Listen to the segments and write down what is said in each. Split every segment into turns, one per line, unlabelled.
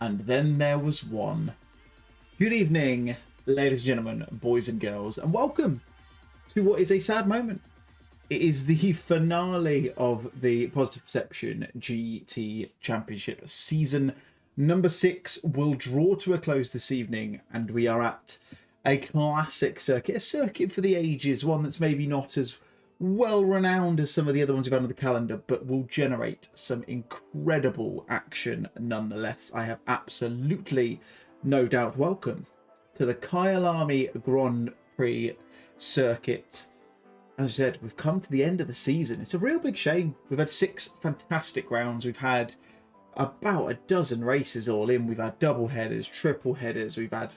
And then there was one. Good evening, ladies and gentlemen, boys and girls, and welcome to what is a sad moment. It is the finale of the Positive Perception GT Championship. Season number 6 will draw to a close this evening, and we are at a classic circuit, a circuit for the ages, one that's maybe not as well renowned as some of the other ones we've had on the calendar, but will generate some incredible action nonetheless. I have absolutely no doubt. Welcome to the Kyalami Grand Prix circuit. As I said, we've come to the end of the season. It's a real big shame. We've had 6 fantastic rounds. We've had about a dozen races all in. We've had double headers, triple headers. We've had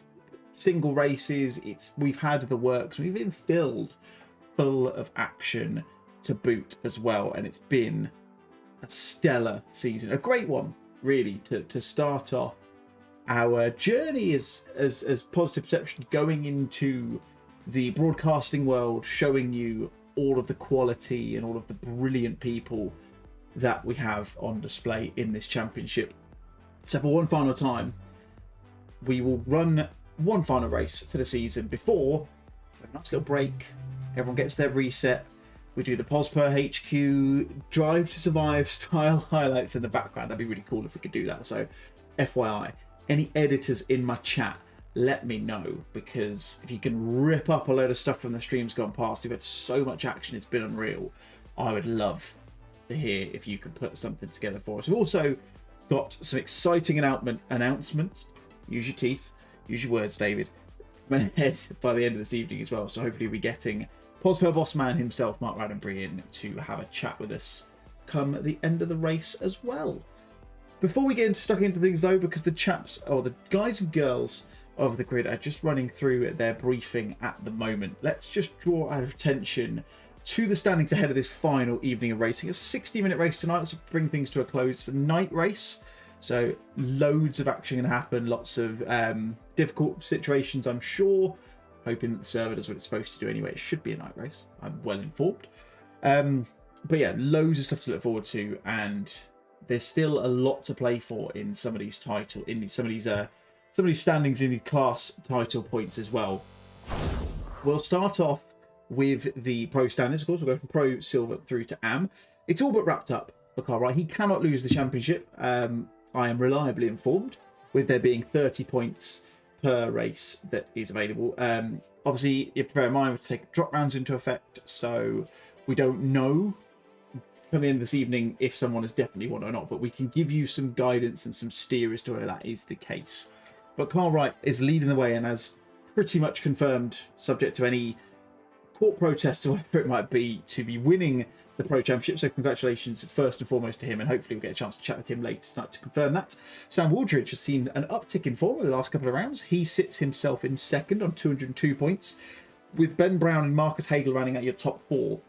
single races. We've had the works. We've been filled full of action to boot as well, and it's been a stellar season, a great one really to start off our journey as Positive Perception, going into the broadcasting world, showing you all of the quality and all of the brilliant people that we have on display in this championship. So for one final time, we will run one final race for the season before a nice little break. Everyone gets their reset. We do the POSPER HQ Drive to Survive style highlights in the background. That'd be really cool if we could do that. So FYI, any editors in my chat, let me know, because if you can rip up a load of stuff from the streams gone past, we've had so much action, it's been unreal. I would love to hear if you could put something together for us. We've also got some exciting announcements. Use your teeth, use your words, David. Ahead by the end of this evening as well. So hopefully we'll be getting POSPER boss man himself, Mark Raddenbury, in to have a chat with us come the end of the race as well. Before we get stuck into things though, because the chaps, or the guys and girls of the grid, are just running through their briefing at the moment, let's just draw our attention to the standings ahead of this final evening of racing. It's a 60-minute race tonight, so bring things to a close. It's a night race, so loads of action going to happen, lots of difficult situations, I'm sure. Hoping that the server does what it's supposed to do anyway. It should be a night race, I'm well informed. But yeah, loads of stuff to look forward to, and there's still a lot to play for in some of these some of these standings in the class title points as well. We'll start off with the pro standings. Of course, we'll go from pro, silver through to am. It's all but wrapped up for Carl. He cannot lose the championship. I am reliably informed, with there being 30 points per race that is available. Obviously, you have to bear in mind we have to take drop rounds into effect, so we don't know come the end of this evening if someone has definitely won or not, but we can give you some guidance and some steer as to whether that is the case. But Carl Wright is leading the way and has pretty much confirmed, subject to any court protests or whatever it might be, to be winning the Pro Championship. So congratulations first and foremost to him, and hopefully we'll get a chance to chat with him later tonight to confirm that. Sam Waldridge has seen an uptick in form over the last couple of rounds. He sits himself in second on 202 points, with Ben Brown and Marcus Hagel running at your top 4.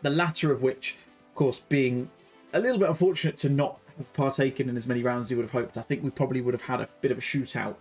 The latter of which, of course, being a little bit unfortunate to not have partaken in as many rounds as he would have hoped. I think we probably would have had a bit of a shootout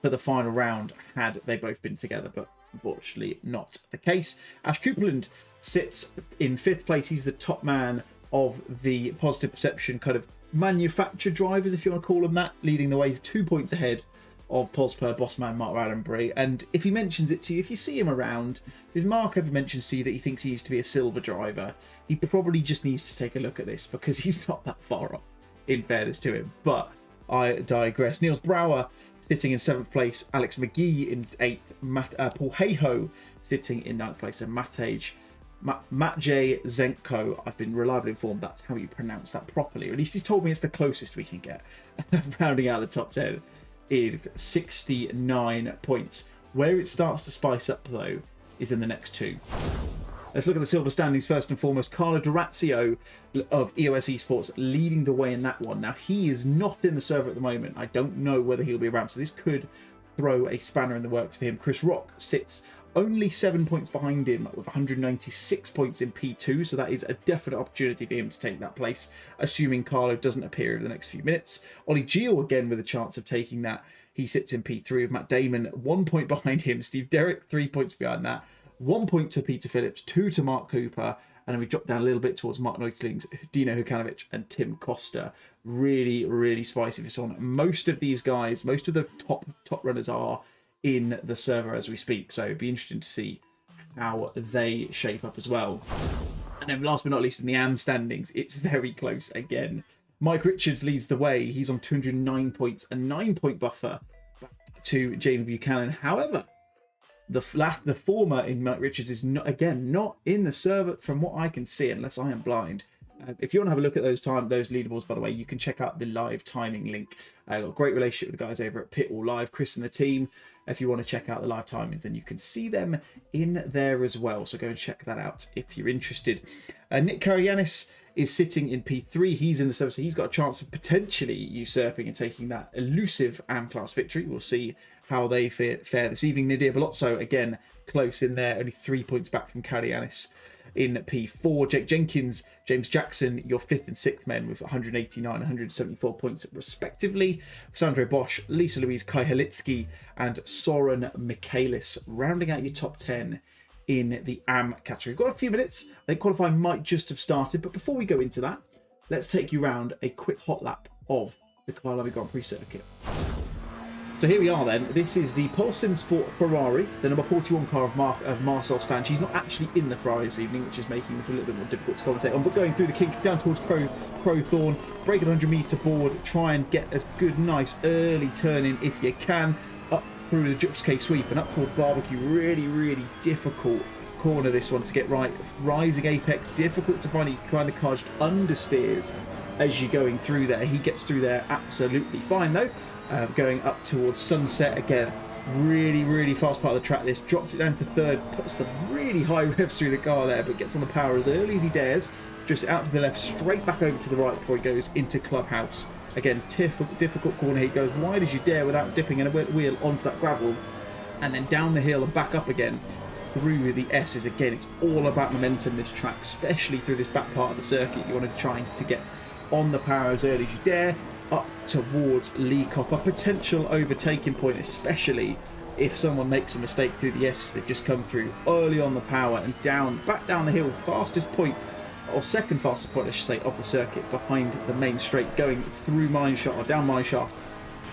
for the final round had they both been together, but unfortunately not the case. Ash Coupland sits in 5th place. He's the top man of the Positive Perception kind of manufactured drivers, if you want to call them that, leading the way 2 points ahead of POSPER bossman Mark Raddenbury. And if he mentions it to you, if you see him around, if Mark ever mentions to you that he thinks he needs to be a silver driver, he probably just needs to take a look at this, because he's not that far off, in fairness to him. But I digress. Niels Brouwer sitting in 7th place, Alex McGee in 8th, Paul Hayho sitting in 9th place, and Matej Zenko, I've been reliably informed that's how you pronounce that properly, or at least he's told me it's the closest we can get, rounding out the top 10 in 69 points. Where it starts to spice up though is in the next 2. Let's look at the silver standings first and foremost. Carlo Durazio of EOS Esports leading the way in that one. Now, he is not in the server at the moment. I don't know whether he'll be around, so this could throw a spanner in the works for him. Chris Rock sits only 7 points behind him with 196 points in P2, so that is a definite opportunity for him to take that place, assuming Carlo doesn't appear over the next few minutes. Ollie Gio again with a chance of taking that. He sits in P3 with Matt Damon 1 point behind him. Steve Derrick 3 points behind that. 1 point to Peter Phillips, 2 to Mark Cooper, and then we drop down a little bit towards Mark Neutlings, Dino Hukanovic, and Tim Costa really, really spicy this one. Most of these guys, most of the top runners are in the server as we speak, so it'd be interesting to see how they shape up as well. And then last but not least, in the AM standings, it's very close again. Mike Richards leads the way. He's on 209 points, a 9-point buffer back to Jamie Buchanan. However, the former in Mike Richards is not in the server from what I can see, unless I am blind. If you want to have a look at those leaderboards, by the way, you can check out the live timing link. I've got a great relationship with the guys over at Pit All Live, Chris and the team. If you want to check out the live timings, then you can see them in there as well. So go and check that out if you're interested. Nick Karagiannis is sitting in P3. He's in the server, so he's got a chance of potentially usurping and taking that elusive AM class victory. We'll see how they fare this evening. Nadir Belozzo, again, close in there, only 3 points back from Karagiannis in P4. Jake Jenkins, James Jackson, your 5th and 6th men with 189, 174 points respectively. Sandro Bosch, Lisa Louise, Kai Halitsky, and Soren Michaelis rounding out your top 10 in the AM category. We've got a few minutes. I think qualifying might just have started, but before we go into that, let's take you around a quick hot lap of the Kyalami Grand Prix circuit. So here we are then. This is the Pole Sim Sport Ferrari, the number 41 car of Marcel Stange. He's not actually in the Ferrari this evening, which is making this a little bit more difficult to commentate on, but going through the kink down towards Pro Thorn, break an 100-metre board, try and get as good, nice early turn in if you can, up through the Jux K sweep and up towards Barbecue. Really, really difficult corner this one to get right. Rising apex, difficult to find. He kind of charged understeers as you're going through there. He gets through there absolutely fine though. Going up towards Sunset again, really, really fast part of the track. This drops it down to third, puts the really high revs through the car there, but gets on the power as early as he dares. Drifts it out to the left, straight back over to the right before he goes into Clubhouse. Again, difficult corner here. He goes wide as you dare without dipping in a wheel onto that gravel, and then down the hill and back up again through the S's. Again, it's all about momentum this track, especially through this back part of the circuit. You want to try to get on the power as early as you dare, up towards Lee Cop, a potential overtaking point, especially if someone makes a mistake through the S's. They've just come through early on the power and back down the hill, fastest point, or second fastest point I should say, of the circuit, behind the main straight, going through Mineshaft, or down Mineshaft,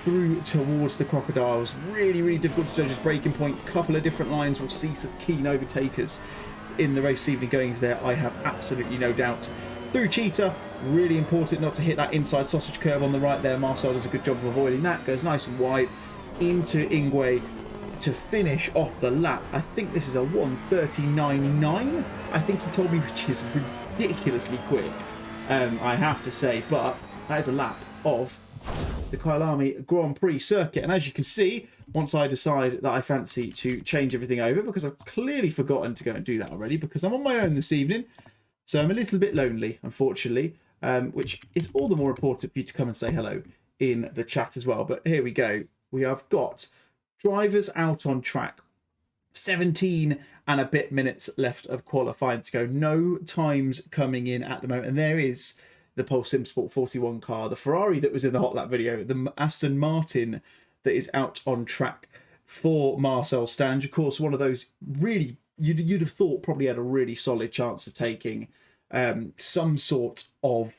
through towards the Crocodiles. Really, really difficult to judge his braking point. Couple of different lines. We'll see some keen overtakers in the race this evening goings there, I have absolutely no doubt. Through Cheetah, really important not to hit that inside sausage curve on the right there. Marcel does a good job of avoiding that, goes nice and wide into Ingwe to finish off the lap. I think this is a 1:39.9, I think he told me, which is ridiculously quick, I have to say, but that is a lap of the Kyalami Grand Prix circuit. And as you can see, once I decide that I fancy to change everything over, because I've clearly forgotten to go and do that already, because I'm on my own this evening, so I'm a little bit lonely, unfortunately, which is all the more important for you to come and say hello in the chat as well. But here we go. We have got drivers out on track. 17 and a bit minutes left of qualifying to go. No times coming in at the moment. And there is the Pole Sim Sport 41 car, the Ferrari that was in the hot lap video, the Aston Martin that is out on track for Marcel Stange. Of course, one of those really, you'd have thought probably had a really solid chance of taking some sort of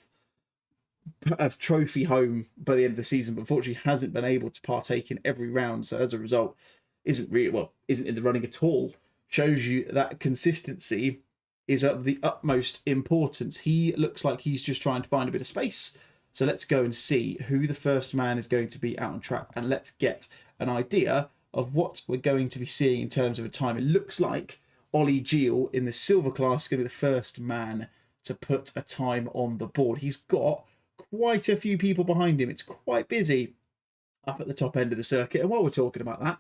trophy home by the end of the season, but unfortunately hasn't been able to partake in every round. So as a result, isn't in the running at all. Shows you that consistency is of the utmost importance. He looks like he's just trying to find a bit of space. So let's go and see who the first man is going to be out on track, and let's get an idea of what we're going to be seeing in terms of a time. It looks like Ollie Geel in the silver class is going to be the first man to put a time on the board. He's got quite a few people behind him. It's quite busy up at the top end of the circuit. And while we're talking about that,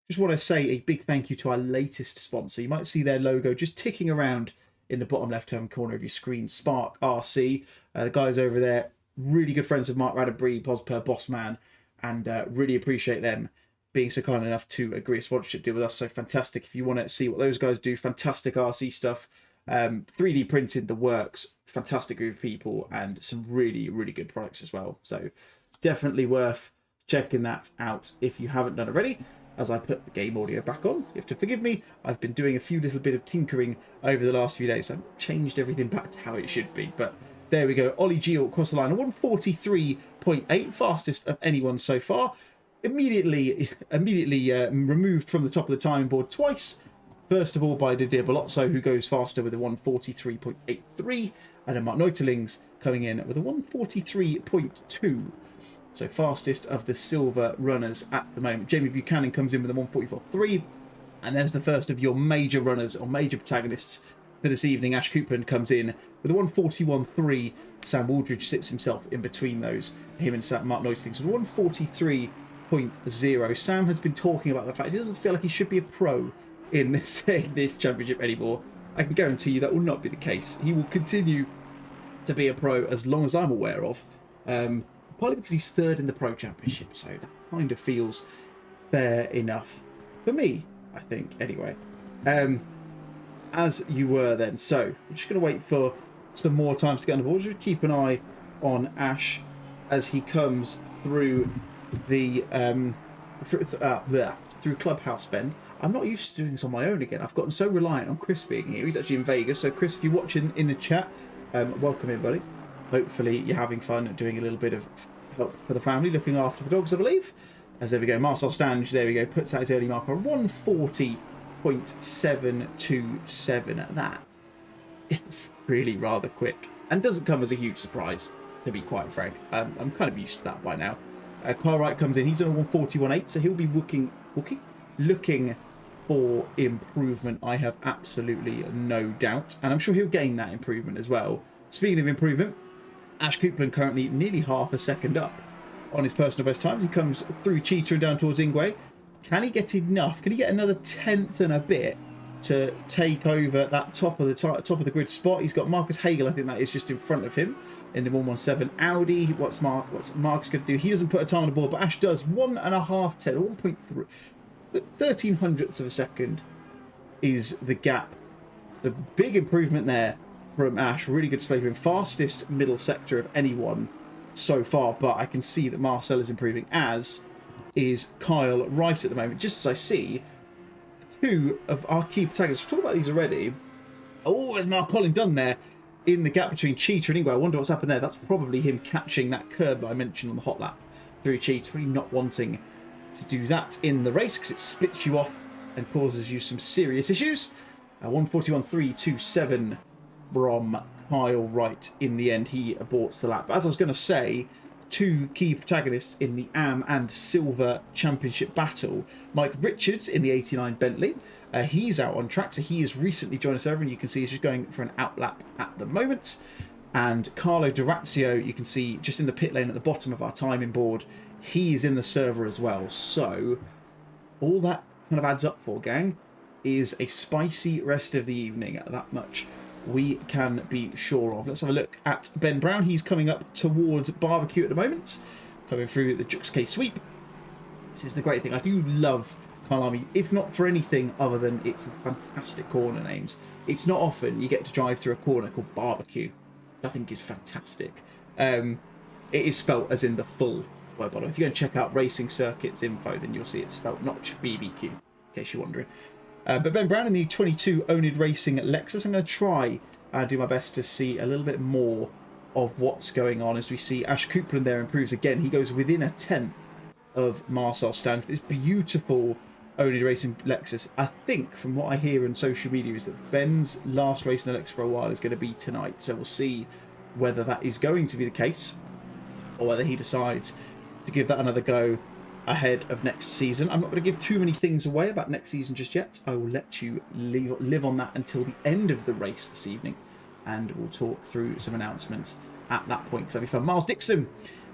just want to say a big thank you to our latest sponsor. You might see their logo just ticking around in the bottom left-hand corner of your screen, Spark RC. The guys over there, really good friends of Mark Raddenbury, Posper, Bossman, and really appreciate them being so kind enough to agree a sponsorship deal with us. So fantastic. If you want to see what those guys do, fantastic RC stuff, 3D printed, the works, fantastic group of people, and some really, really good products as well. So definitely worth checking that out if you haven't done already. As I put the game audio back on, you have to forgive me. I've been doing a few little bit of tinkering over the last few days. So I've changed everything back to how it should be. But There we go. Ollie Gio across the line, a 143.8, fastest of anyone so far. Immediately removed from the top of the timing board twice. First of all by Didier Belozzo, who goes faster with a 143.83, and then Mark Neuterlings coming in with a 143.2. So fastest of the silver runners at the moment. Jamie Buchanan comes in with a 144.3, and there's the first of your major runners or major protagonists for this evening. Ash Coupland comes in with a 141.3. Sam Waldridge sits himself in between those. Him and Mark Neuterlings with 143.0. Sam has been talking about the fact he doesn't feel like he should be a pro in this championship anymore. I can guarantee you that will not be the case. He will continue to be a pro as long as I'm aware of. Partly because he's third in the pro championship, so that kind of feels fair enough for me, I think, anyway. As you were then. So we're just going to wait for some more times to get on the board. Just keep an eye on Ash as he comes through the through Clubhouse Bend. I'm not used to doing this on my own again. I've gotten so reliant on Chris being here. He's actually in Vegas. So Chris, if you're watching in the chat, welcome in, buddy. Hopefully you're having fun doing a little bit of help for the family, looking after the dogs, I believe. As there we go, Marcel Stange, there we go, puts out his early marker, 140.727. That is really rather quick and doesn't come as a huge surprise, to be quite frank. I'm kind of used to that by now. Carl Wright comes in, he's on a 141.8, so he'll be looking for improvement, I have absolutely no doubt, and I'm sure he'll gain that improvement as well. Speaking of improvement, Ash Coupland currently nearly half a second up on his personal best times. He comes through Cheetah and down towards Ingwe. Can he get enough? Can he get another tenth and a bit to take over that top of the grid spot? He's got Marcus Hagel, I think that is just in front of him in the 117 Audi. What's Marcus going to do? He doesn't put a time on the board, but Ash does. 1.3 13 hundredths of a second is the gap. The big improvement there from Ash. Really good display for him. Fastest middle sector of anyone so far, but I can see that Marcel is improving, as is Kyle right at the moment. Just as I see two of our key protagonists. We've talked about these already. Oh, there's Mark Collin done there in the gap between Cheetah and Ingwe. I wonder what's happened there. That's probably him catching that curb that I mentioned on the hot lap through Cheetah. Really not wanting to do that in the race because it splits you off and causes you some serious issues. 141.327 from Kyle Wright. In the end, he aborts the lap. But as I was going to say, two key protagonists in the AM and Silver Championship battle. Mike Richards in the 89 Bentley. He's out on track, so he has recently joined us over, and you can see he's just going for an out lap at the moment. And Carlo Durazio, you can see just in the pit lane at the bottom of our timing board, he's in the server as well. So all that kind of adds up for, gang, is a spicy rest of the evening. That much we can be sure of. Let's have a look at Ben Brown. He's coming up towards Barbecue at the moment, coming through the Jux K sweep. This is the great thing. I do love Kyalami, if not for anything other than its fantastic corner names. It's not often you get to drive through a corner called Barbecue. I think is fantastic. It is spelt as in the full word bottom. If you go and check out Racing Circuits info, then you'll see it's spelt not just BBQ, in case you're wondering. But Ben Brown in the 22 Owned Racing Lexus. I'm going to try and do my best to see a little bit more of what's going on as we see Ash Coupland there improves again. He goes within a tenth of Marcel Stange. This beautiful Owned Racing Lexus. I think from what I hear on social media is that Ben's last race in the Lexus for a while is going to be tonight. So we'll see whether that is going to be the case or whether he decides to give that another go ahead of next season. I'm not going to give too many things away about next season just yet. I will let you live on that until the end of the race this evening, and we'll talk through some announcements at that point. So that'll be fun. Miles Dixon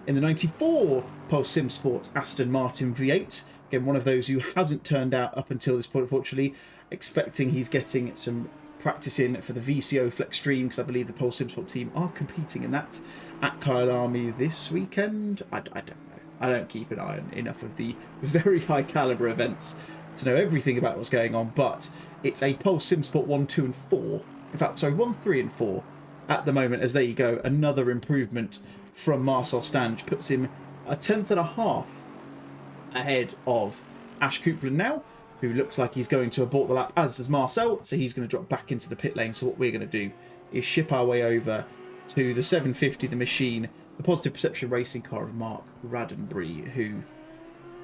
in the 94 Pulse Sim Sports Aston Martin V8. Again, one of those who hasn't turned out up until this point, unfortunately. Expecting he's getting some practice in for the VCO Flex Stream, because I believe the Pulse Sim Sport team are competing in that at Kyalami this weekend. I don't know. I don't keep an eye on enough of the very high caliber events to know everything about what's going on, but it's a Pulse Sim Sport 1, 2 and 4. In fact, sorry, 1, 3 and 4 at the moment, as there you go. Another improvement from Marcel Stange puts him a tenth and a half ahead of Ash Coupland now, who looks like he's going to abort the lap, as does Marcel, so he's going to drop back into the pit lane. So what we're going to do is ship our way over to the 750, the machine, the Positive Perception racing car of Mark Raddenbury, who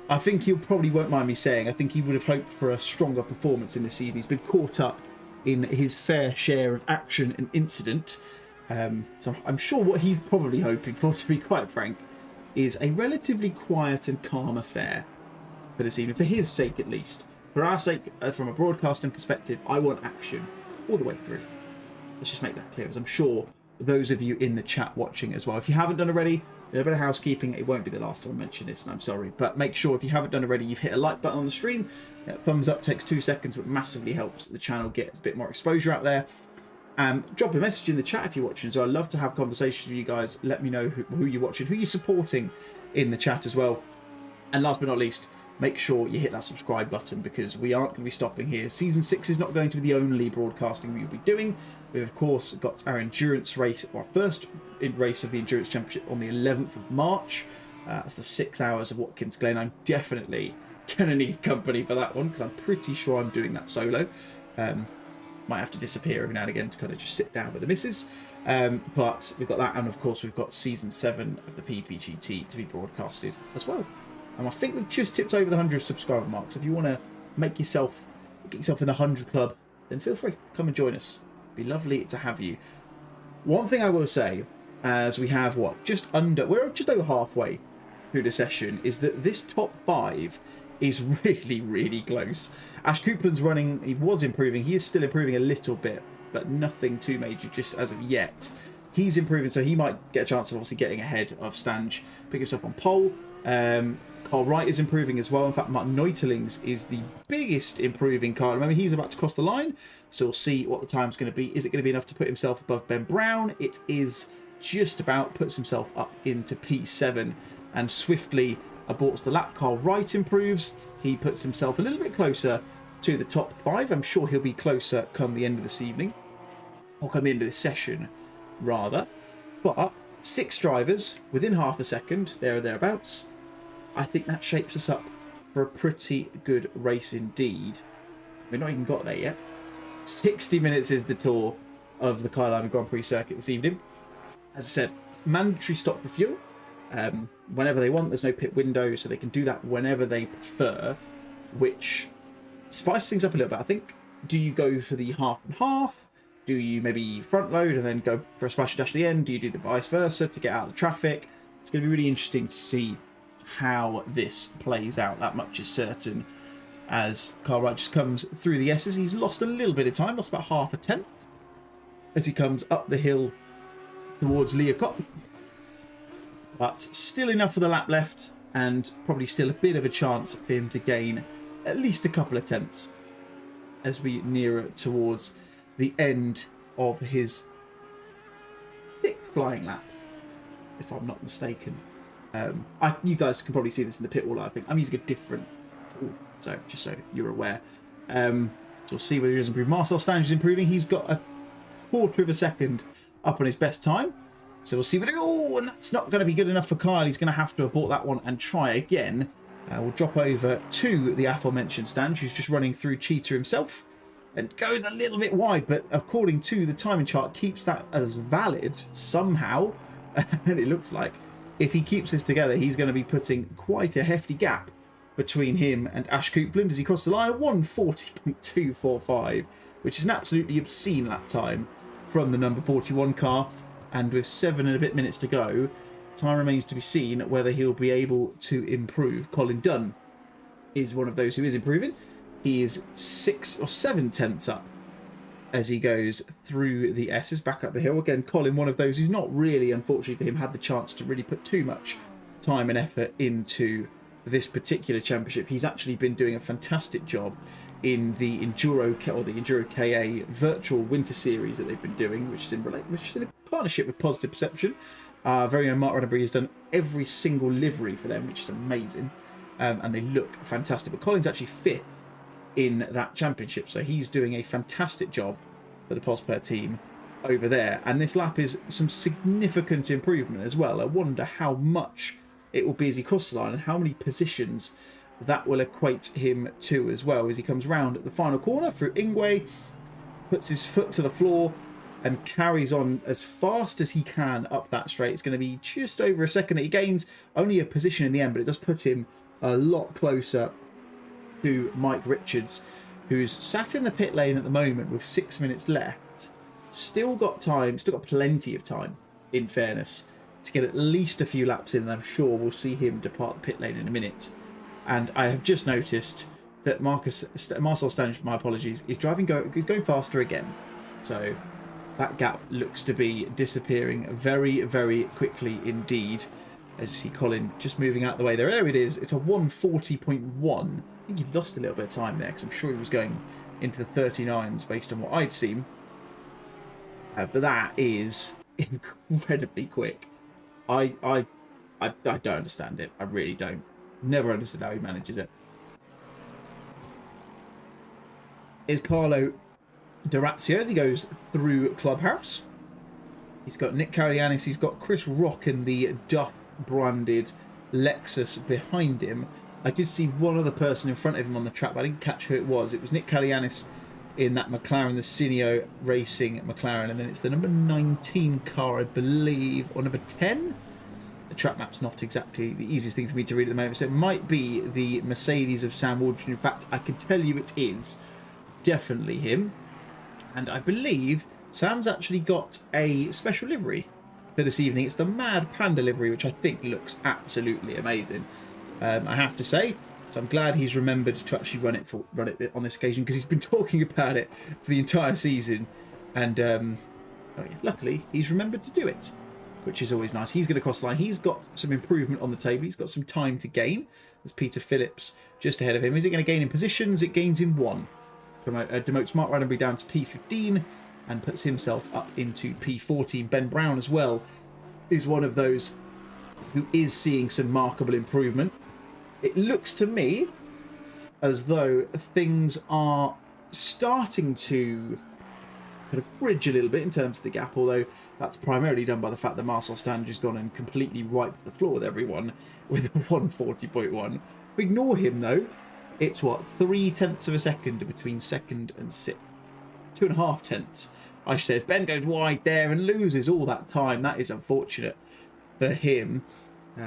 I think you probably won't mind me saying, I think he would have hoped for a stronger performance in this season. He's been caught up in his fair share of action and incident. So I'm sure what he's probably hoping for, to be quite frank, is a relatively quiet and calm affair for this evening, for his sake at least. For our sake, from a broadcasting perspective, I want action all the way through. Let's just make that clear, as I'm sure those of you in the chat watching as well. If you haven't done already, a little bit of housekeeping. It won't be the last time I mention this, and I'm sorry, but make sure if you haven't done already, you've hit a like button on the stream. Thumbs up takes 2 seconds, but massively helps the channel get a bit more exposure out there. Drop a message in the chat if you're watching as well. I'd love to have conversations with you guys. Let me know who you're watching, who you're supporting in the chat as well. And last but not least, make sure you hit that subscribe button, because we aren't going to be stopping here. Season 6 is not going to be the only broadcasting we'll be doing. We've, of course, got our endurance race, our first race of the Endurance Championship on the 11th of March. That's the 6 hours of Watkins Glen. I'm definitely going to need company for that one, because I'm pretty sure I'm doing that solo. Might have to disappear every now and again to kind of just sit down with the missus. But we've got that, and of course we've got Season 7 of the PPGT to be broadcasted as well. And I think we've just tipped over the 100 subscriber mark. So if you want to get yourself in the 100 club, then feel free, come and join us. It'd be lovely to have you. One thing I will say, as we have we're just over halfway through the session, is that this top 5 is really, really close. Ash Coupland's running, he was improving, he is still improving a little bit, but nothing too major just as of yet. He's improving, so he might get a chance of obviously getting ahead of Stange, pick himself on pole. Carl Wright is improving as well. In fact, Martin Neutelings is the biggest improving car. Remember, he's about to cross the line, so we'll see what the time's going to be. Is it going to be enough to put himself above Ben Brown? It is just about, puts himself up into P7 and swiftly aborts the lap. Carl Wright improves. He puts himself a little bit closer to the top 5. I'm sure he'll be closer come the end of this evening, or come the end of this session, rather. But 6 drivers within half a second, there or thereabouts. I think that shapes us up for a pretty good race indeed. We've not even got there yet. 60 minutes is the tour of the Kyalami Grand Prix circuit this evening. As I said, mandatory stop for fuel. Whenever they want, there's no pit window, so they can do that whenever they prefer, which spices things up a little bit, I think. Do you go for the half and half? Do you maybe front load and then go for a splash dash at the end? Do you do the vice versa to get out of the traffic? It's going to be really interesting to see how this plays out. That much is certain. As Carl Wright just comes through the S's, he's lost a little bit of time, lost about half a tenth as he comes up the hill towards Leacop. But still enough for the lap left, and probably still a bit of a chance for him to gain at least a couple of tenths as we nearer towards the end of his 6th flying lap, if I'm not mistaken. You guys can probably see this in the pit wall. I think I'm using a different tool, so just so you're aware. So we'll see whether he does improve. Marcel Stange is improving. He's got a quarter of a second up on his best time. So we'll see whether... Oh, and that's not going to be good enough for Kyle. He's going to have to abort that one and try again. We'll drop over to the aforementioned Stange, who's just running through Cheetah himself. And goes a little bit wide, but according to the timing chart, keeps that as valid somehow. And it looks like if he keeps this together, he's going to be putting quite a hefty gap between him and Ash Coupland as he crosses the line at 1:40.245, which is an absolutely obscene lap time from the number 41 car. And with 7 and a bit minutes to go, time remains to be seen whether he'll be able to improve. Colin Dunn is one of those who is improving. He is 6 or 7 tenths up as he goes through the S's back up the hill. Again, Colin, one of those who's not really, unfortunately for him, had the chance to really put too much time and effort into this particular championship. He's actually been doing a fantastic job in the Enduro KA virtual winter series that they've been doing, which is in a partnership with Positive Perception. Very own Mark Roddenberry has done every single livery for them, which is amazing, and they look fantastic. But Colin's actually 5th in that championship, so he's doing a fantastic job for the Posper team over there. And this lap is some significant improvement as well. I wonder how much it will be as he crosses the line and how many positions that will equate him to as well as he comes round at the final corner through Ingwe, puts his foot to the floor, and carries on as fast as he can up that straight. It's going to be just over a second that he gains, only a position in the end, but it does put him a lot closer to Mike Richards, who's sat in the pit lane at the moment with 6 minutes left. Still got time, still got plenty of time, in fairness, to get at least a few laps in, and I'm sure we'll see him depart the pit lane in a minute. And I have just noticed that Marcel Stange, my apologies, is going faster again. So that gap looks to be disappearing very, very quickly indeed. As you see Colin just moving out the way. There it is. It's a 140.1. I think he lost a little bit of time there because I'm sure he was going into the 39s based on what I'd seen. But that is incredibly quick. I don't understand it. I really don't. Never understood how he manages it. Is Carlo Dorazio as he goes through Clubhouse. He's got Nick Kyalami, he's got Chris Rock in the Duff branded Lexus behind him. I did see one other person in front of him on the track, but I didn't catch who it was. It was Nick Kyalami in that McLaren, the Cineo Racing McLaren, and then it's the number 19 car, I believe, or number 10. The track map's not exactly the easiest thing for me to read at the moment, so it might be the Mercedes of Sam Waldron. In fact, I can tell you it is definitely him. And I believe Sam's actually got a special livery for this evening. It's the Mad Panda livery, which I think looks absolutely amazing. I have to say, so I'm glad he's remembered to actually run it on this occasion, because he's been talking about it for the entire season, and luckily he's remembered to do it, which is always nice. He's going to cross the line. He's got some improvement on the table. He's got some time to gain. There's Peter Phillips just ahead of him. Is it going to gain in positions? It gains in 1. Demotes Mark Roddenberry down to P15 and puts himself up into P14. Ben Brown as well is one of those who is seeing some markable improvement. It looks to me as though things are starting to kind of bridge a little bit in terms of the gap, although that's primarily done by the fact that Marcel Stange has gone and completely wiped the floor with everyone with a 140.1. Ignore him though. It's what, 0.3 of a second between second and sixth. 2.5 tenths, I should say. As Ben goes wide there and loses all that time. That is unfortunate for him.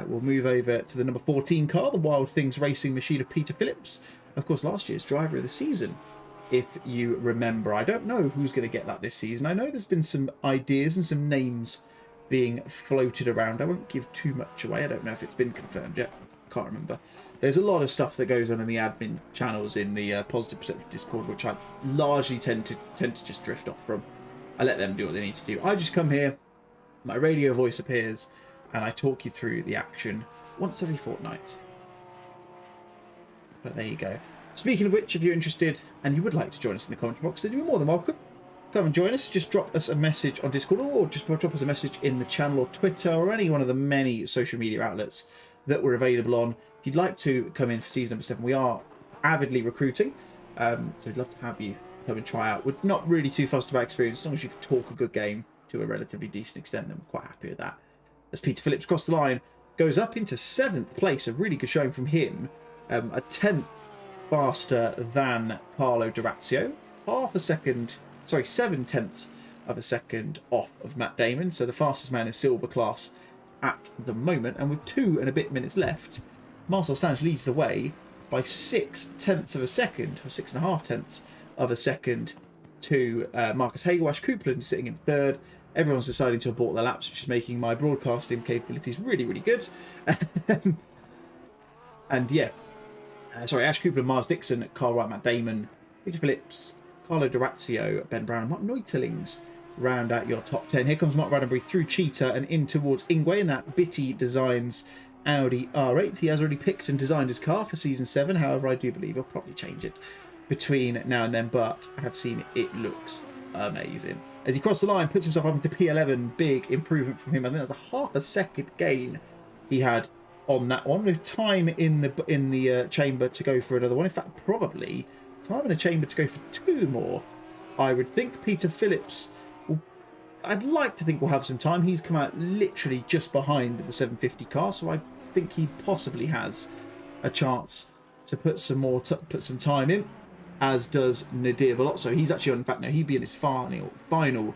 We'll move over to the number 14 car, the Wild Things Racing machine of Peter Phillips. Of course, last year's driver of the season, if you remember. I don't know who's going to get that this season. I know there's been some ideas and some names being floated around. I won't give too much away. I don't know if it's been confirmed yet. Can't remember. There's a lot of stuff that goes on in the admin channels in the Positive Perceptive Discord, which I largely tend to just drift off from. I let them do what they need to do. I just come here, my radio voice appears, and I talk you through the action once every fortnight. But there you go. Speaking of which, if you're interested and you would like to join us in the comment box, then you're more than welcome. Come and join us. Just drop us a message on Discord, or just drop us a message in the channel or Twitter or any one of the many social media outlets that we're available on. If you'd like to come in for season number 7, we are avidly recruiting. So we'd love to have you come and try out. We're not really too fussed about experience. As long as you can talk a good game to a relatively decent extent, then we're quite happy with that. As Peter Phillips across the line goes up into 7th place, a really good showing from him. A 10th faster than Carlo Dorazio. 7/10 of a second off of Matt Damon. So the fastest man in silver class at the moment. And with 2 and a bit minutes left, Marcel Stange leads the way by 0.6 of a second, or 6.5 tenths of a second, to Marcus Hagerwash. Coupland sitting in 3rd. Everyone's deciding to abort their laps, which is making my broadcasting capabilities really, really good. And yeah, Ash Coupland, Mars Dixon, Carl Wright, Matt Damon, Peter Phillips, Carlo Dorazio, Ben Brown, and Mark Neutelings round out your top 10. Here comes Mark Roddenberry through Cheetah and in towards Ingwe in that Bitty Designs Audi R8. He has already picked and designed his car for season 7. However, I do believe he'll probably change it between now and then, but I have seen it looks amazing. As he crosses the line, puts himself up into P11, big improvement from him. I think that's a 0.5 second gain he had on that one, with time in the chamber to go for another one. In fact, probably time in the chamber to go for 2 more. I would think Peter Phillips I'd like to think we'll have some time. He's come out literally just behind the 750 car, so I think he possibly has a chance to put some time in, as does Nadir Balotso. He's actually on, in fact, no, he'd be in his final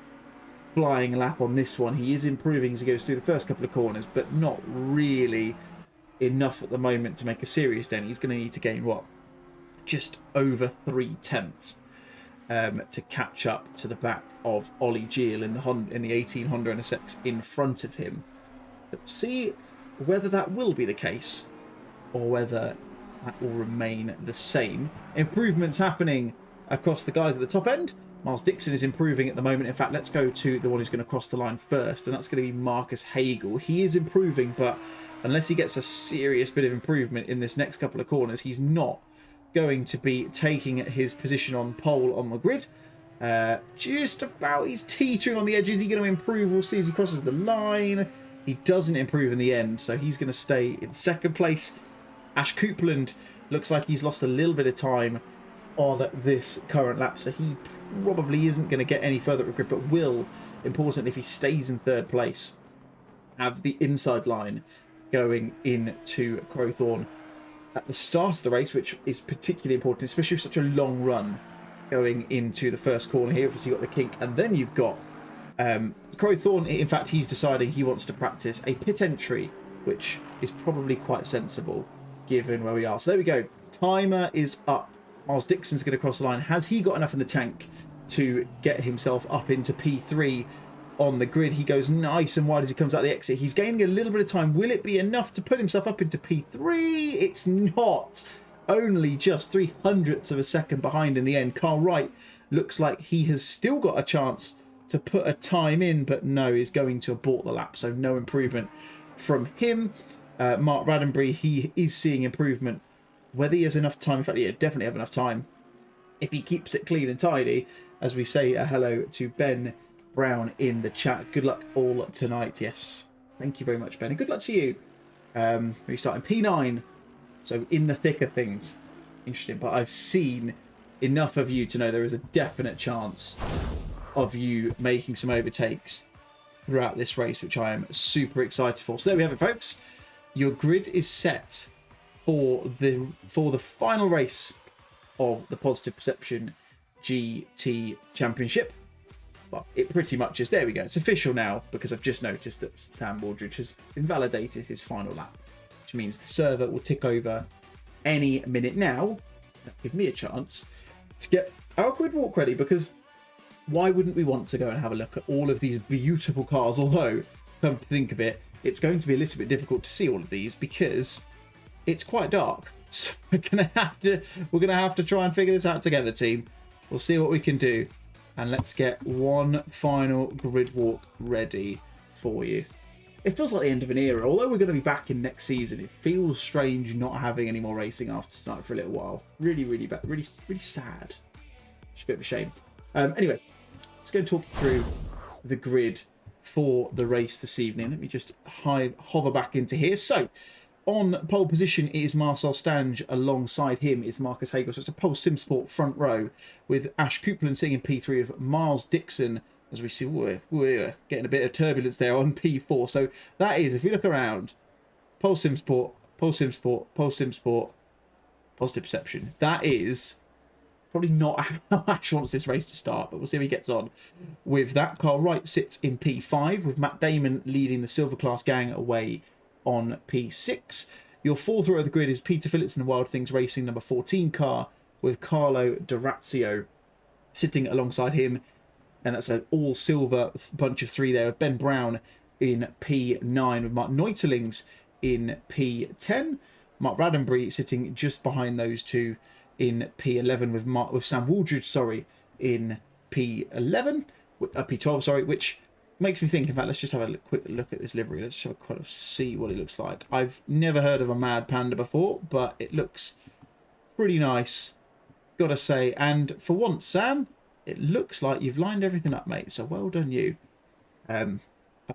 flying lap on this one. He is improving as he goes through the first couple of corners, but not really enough at the moment to make a serious dent. He's going to need to gain, what, just over 3/10 to catch up to the back of Ollie Giel in the 18 Honda NSX in front of him. But see whether that will be the case or whether that will remain the same. Improvements happening across the guys at the top end. Miles Dixon is improving at the moment. In fact, let's go to the one who's going to cross the line first, and that's going to be Marcus Hagel. He is improving, but unless he gets a serious bit of improvement in this next couple of corners, he's not going to be taking his position on pole on the grid. Just about, he's teetering on the edge. Is he going to improve? We'll see as he crosses the line. He doesn't improve in the end, so he's going to stay in second place. Ash Coupland looks like he's lost a little bit of time on this current lap, so he probably isn't going to get any further at the grid, but will, importantly, if he stays in third place, have the inside line going into Crowthorne at the start of the race, which is particularly important, especially with such a long run going into the first corner here. Obviously, you've got the kink, and then you've got Crowthorne. In fact, he's deciding he wants to practice a pit entry, which is probably quite sensible given where we are. So there we go. Timer is up. Miles Dixon's going to cross the line. Has he got enough in the tank to get himself up into P3 on the grid? He goes nice and wide as he comes out the exit. He's gaining a little bit of time. Will it be enough to put himself up into P3? It's not. Only just 0.03 of a second behind in the end. Carl Wright looks like he has still got a chance to put a time in, but no, is going to abort the lap. So no improvement from him. Mark Raddenbury, he is seeing improvement. Whether he has enough time, in fact, yeah, definitely have enough time if he keeps it clean and tidy. As we say hello to Ben Brown in the chat. Good luck all tonight. Yes, thank you very much, Ben, and good luck to you. We're starting P9, so in the thick of things. Interesting, but I've seen enough of you to know there is a definite chance of you making some overtakes throughout this race, which I am super excited for. So there we have it, folks. Your grid is set for the final race of the Positive Perception GT Championship. Well, it pretty much is. There we go. It's official now, because I've just noticed that Sam Waldridge has invalidated his final lap, which means the server will tick over any minute now. Give me a chance to get our grid walk ready, because why wouldn't we want to go and have a look at all of these beautiful cars? Although, come to think of it, it's going to be a little bit difficult to see all of these because it's quite dark. So we're gonna have to try and figure this out together, team. We'll see what we can do, and let's get one final grid walk ready for you. It feels like the end of an era. Although we're going to be back in next season, it feels strange not having any more racing after tonight for a little while. Really, really bad. Really, really sad. It's a bit of a shame. Anyway, let's go and talk you through the grid for the race this evening. Let me just hover back into here. So, on pole position is Marcel Stange. Alongside him is Marcus Hagel. So it's a Pole Sim Sport front row with Ash Coupland sitting in P3 of Miles Dixon. As we see, we're getting a bit of turbulence there on P4. So that is, if you look around, Pole Sim Sport, Pole Sim Sport, Pole Sim Sport, Positive Perception. That is probably not how Ash wants this race to start, but we'll see how he gets on with that. Carl Wright sits in P5 with Matt Damon leading the Silver Class gang away on P6. Your fourth row of the grid is Peter Phillips in the Wild Things Racing number 14 car with Carlo Dorazio sitting alongside him, and that's an all silver bunch of three there with Ben Brown in P9 with Mark Neuterlings in P10. Mark Raddenbury sitting just behind those two in P11 with Sam Waldridge, in P11, P12, which makes me think. In fact, let's just have a quick look at this livery. Let's have a kind of see what it looks like. I've never heard of a Mad Panda before, but it looks pretty nice, gotta say. And for once, Sam, it looks like you've lined everything up, mate. So well done, you. I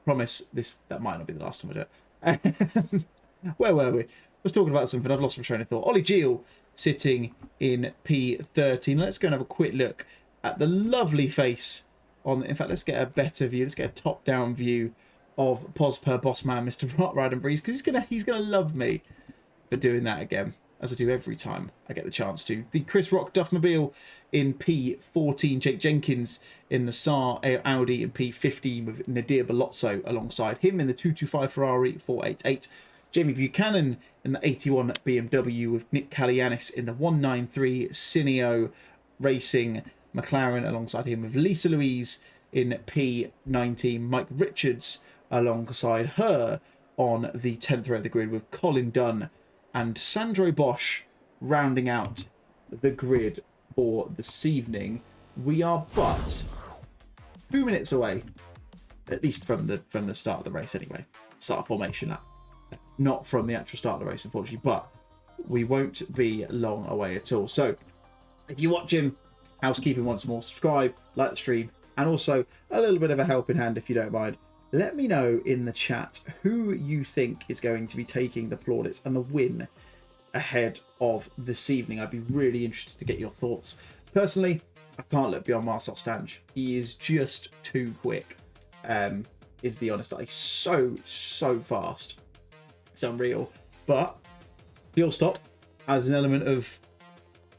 promise that might not be the last time I do it. Where were we? I was talking about something. I've lost my train of thought. Ollie Giel sitting in P13. Let's go and have a quick look at the lovely face on. In fact, let's get a better view. Let's get a top-down view of Posper Bossman, Mr. Roddenbury, because he's gonna love me for doing that again. as I do every time I get the chance to. The Chris Rock Duffmobile in P14, Jake Jenkins in the Saar Audi in P15 with Nadir Balozzo alongside him in the 225 Ferrari 488. Jamie Buchanan in the 81 BMW with Nick Kalianis in the 193 Cineo Racing McLaren alongside him with Lisa Louise in P19. Mike Richards alongside her on the 10th row of the grid with Colin Dunn and Sandro Bosch rounding out the grid for this evening. We are but 2 minutes away, at least from the start of the race anyway. Start of formation lap. Not from the actual start of the race, unfortunately, but we won't be long away at all. So if you're watching, housekeeping once more, subscribe, like the stream, and also a little bit of a helping hand if you don't mind. Let me know in the chat who you think is going to be taking the plaudits and the win ahead of this evening. I'd be really interested to get your thoughts. Personally, I can't look beyond Marcel Stange. He is just too quick, is the honest. He's so fast. It's unreal. But fuel stop as an element of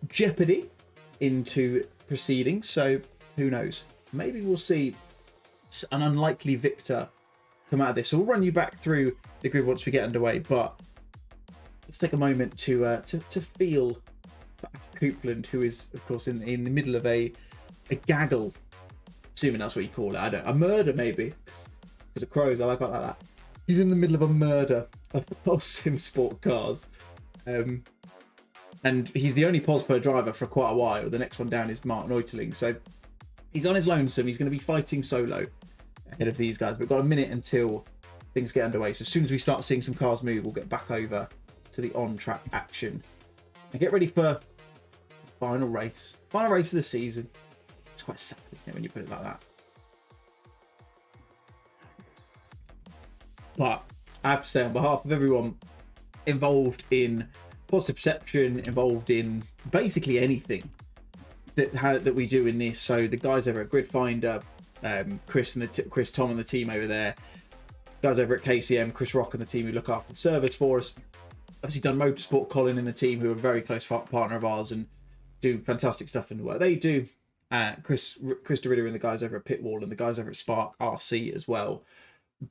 jeopardy into proceedings. So who knows? Maybe we'll see an unlikely victor come out of this. So we'll run you back through the grid once we get underway, but let's take a moment to feel Coupland, who is of course in the middle of a gaggle, assuming that's what you call it. A murder maybe, because of crows. I like that. He's in the middle of a murder of sim sport cars, and he's the only Pospo driver for quite a while. The next one down is Mark Neutling, so he's on his lonesome. He's going to be fighting solo ahead of these guys. But we've got a minute until things get underway. So as soon as we start seeing some cars move, we'll get back over to the on-track action. And get ready for the final race. Final race of the season. It's quite sad, isn't it, when you put it like that? But I have to say, on behalf of everyone involved in positive perception, involved in basically anything that we do in this, so the guys over at Grid Finder, Chris Tom and the team over there, guys over at KCM, Chris Rock and the team who look after the servers for us, obviously done Motorsport, Colin and the team who are a very close partner of ours and do fantastic stuff in the work they do, Chris DeRitter and the guys over at Pitwall and the guys over at Spark RC as well.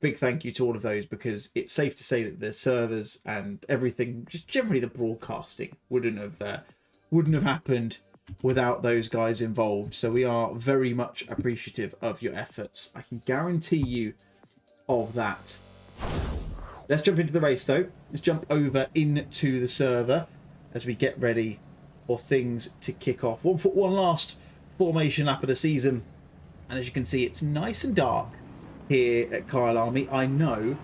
Big thank you to all of those, because it's safe to say that the servers and everything, just generally the broadcasting, wouldn't have happened without those guys involved. So we are very much appreciative of your efforts. I can guarantee you of that. Let's jump into the race though. Let's jump over into the server as we get ready for things to kick off. One last formation lap of the season, and as you can see, it's nice and dark here at Kyalami. I know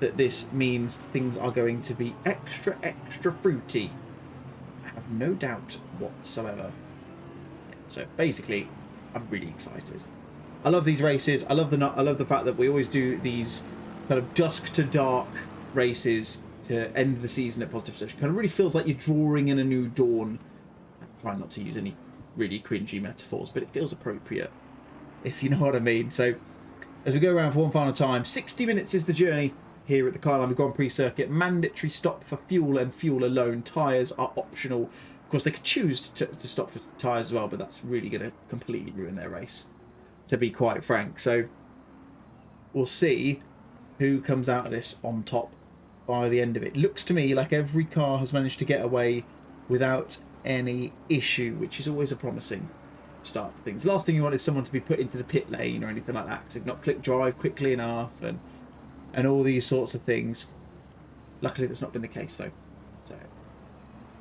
that this means things are going to be extra fruity. I have no doubt whatsoever. So basically, I'm really excited. I love these races. I love the fact that we always do these kind of dusk to dark races to end the season at Positive Perception. Kind of really feels like you're drawing in a new dawn. I'm trying not to use any really cringy metaphors, but it feels appropriate, if you know what I mean. So as we go around for one final time, 60 minutes is the journey here at the Kyalami Grand Prix circuit. Mandatory stop for fuel and fuel alone. Tyres are optional. Of course, they could choose to stop for tyres as well, but that's really going to completely ruin their race, to be quite frank. So we'll see who comes out of this on top by the end of it. Looks to me like every car has managed to get away without any issue, which is always a promising start to things. The last thing you want is someone to be put into the pit lane or anything like that, because they've not click drive quickly enough and all these sorts of things. Luckily, that's not been the case though. So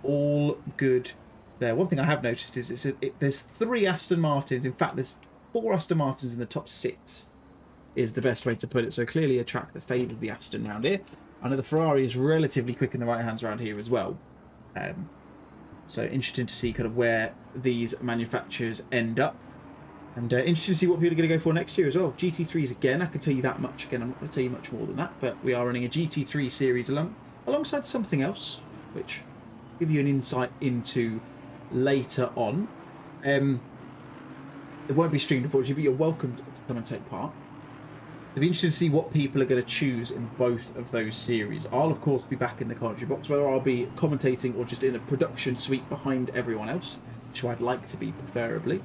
all good there. One thing I have noticed is there's 3 Aston Martins. In fact, there's 4 Aston Martins in the top 6 is the best way to put it. So clearly a track that favours the Aston around here. I know the Ferrari is relatively quick in the right hands around here as well. So interesting to see kind of where these manufacturers end up. And interesting to see what people are going to go for next year as well. GT3s again, I can tell you that much. Again, I'm not going to tell you much more than that. But we are running a GT3 series alongside something else, which I'll give you an insight into later on. It won't be streamed, unfortunately, but you're welcome to come and take part. It'll be interesting to see what people are going to choose in both of those series. I'll, of course, be back in the commentary box, whether I'll be commentating or just in a production suite behind everyone else, which I'd like to be, preferably.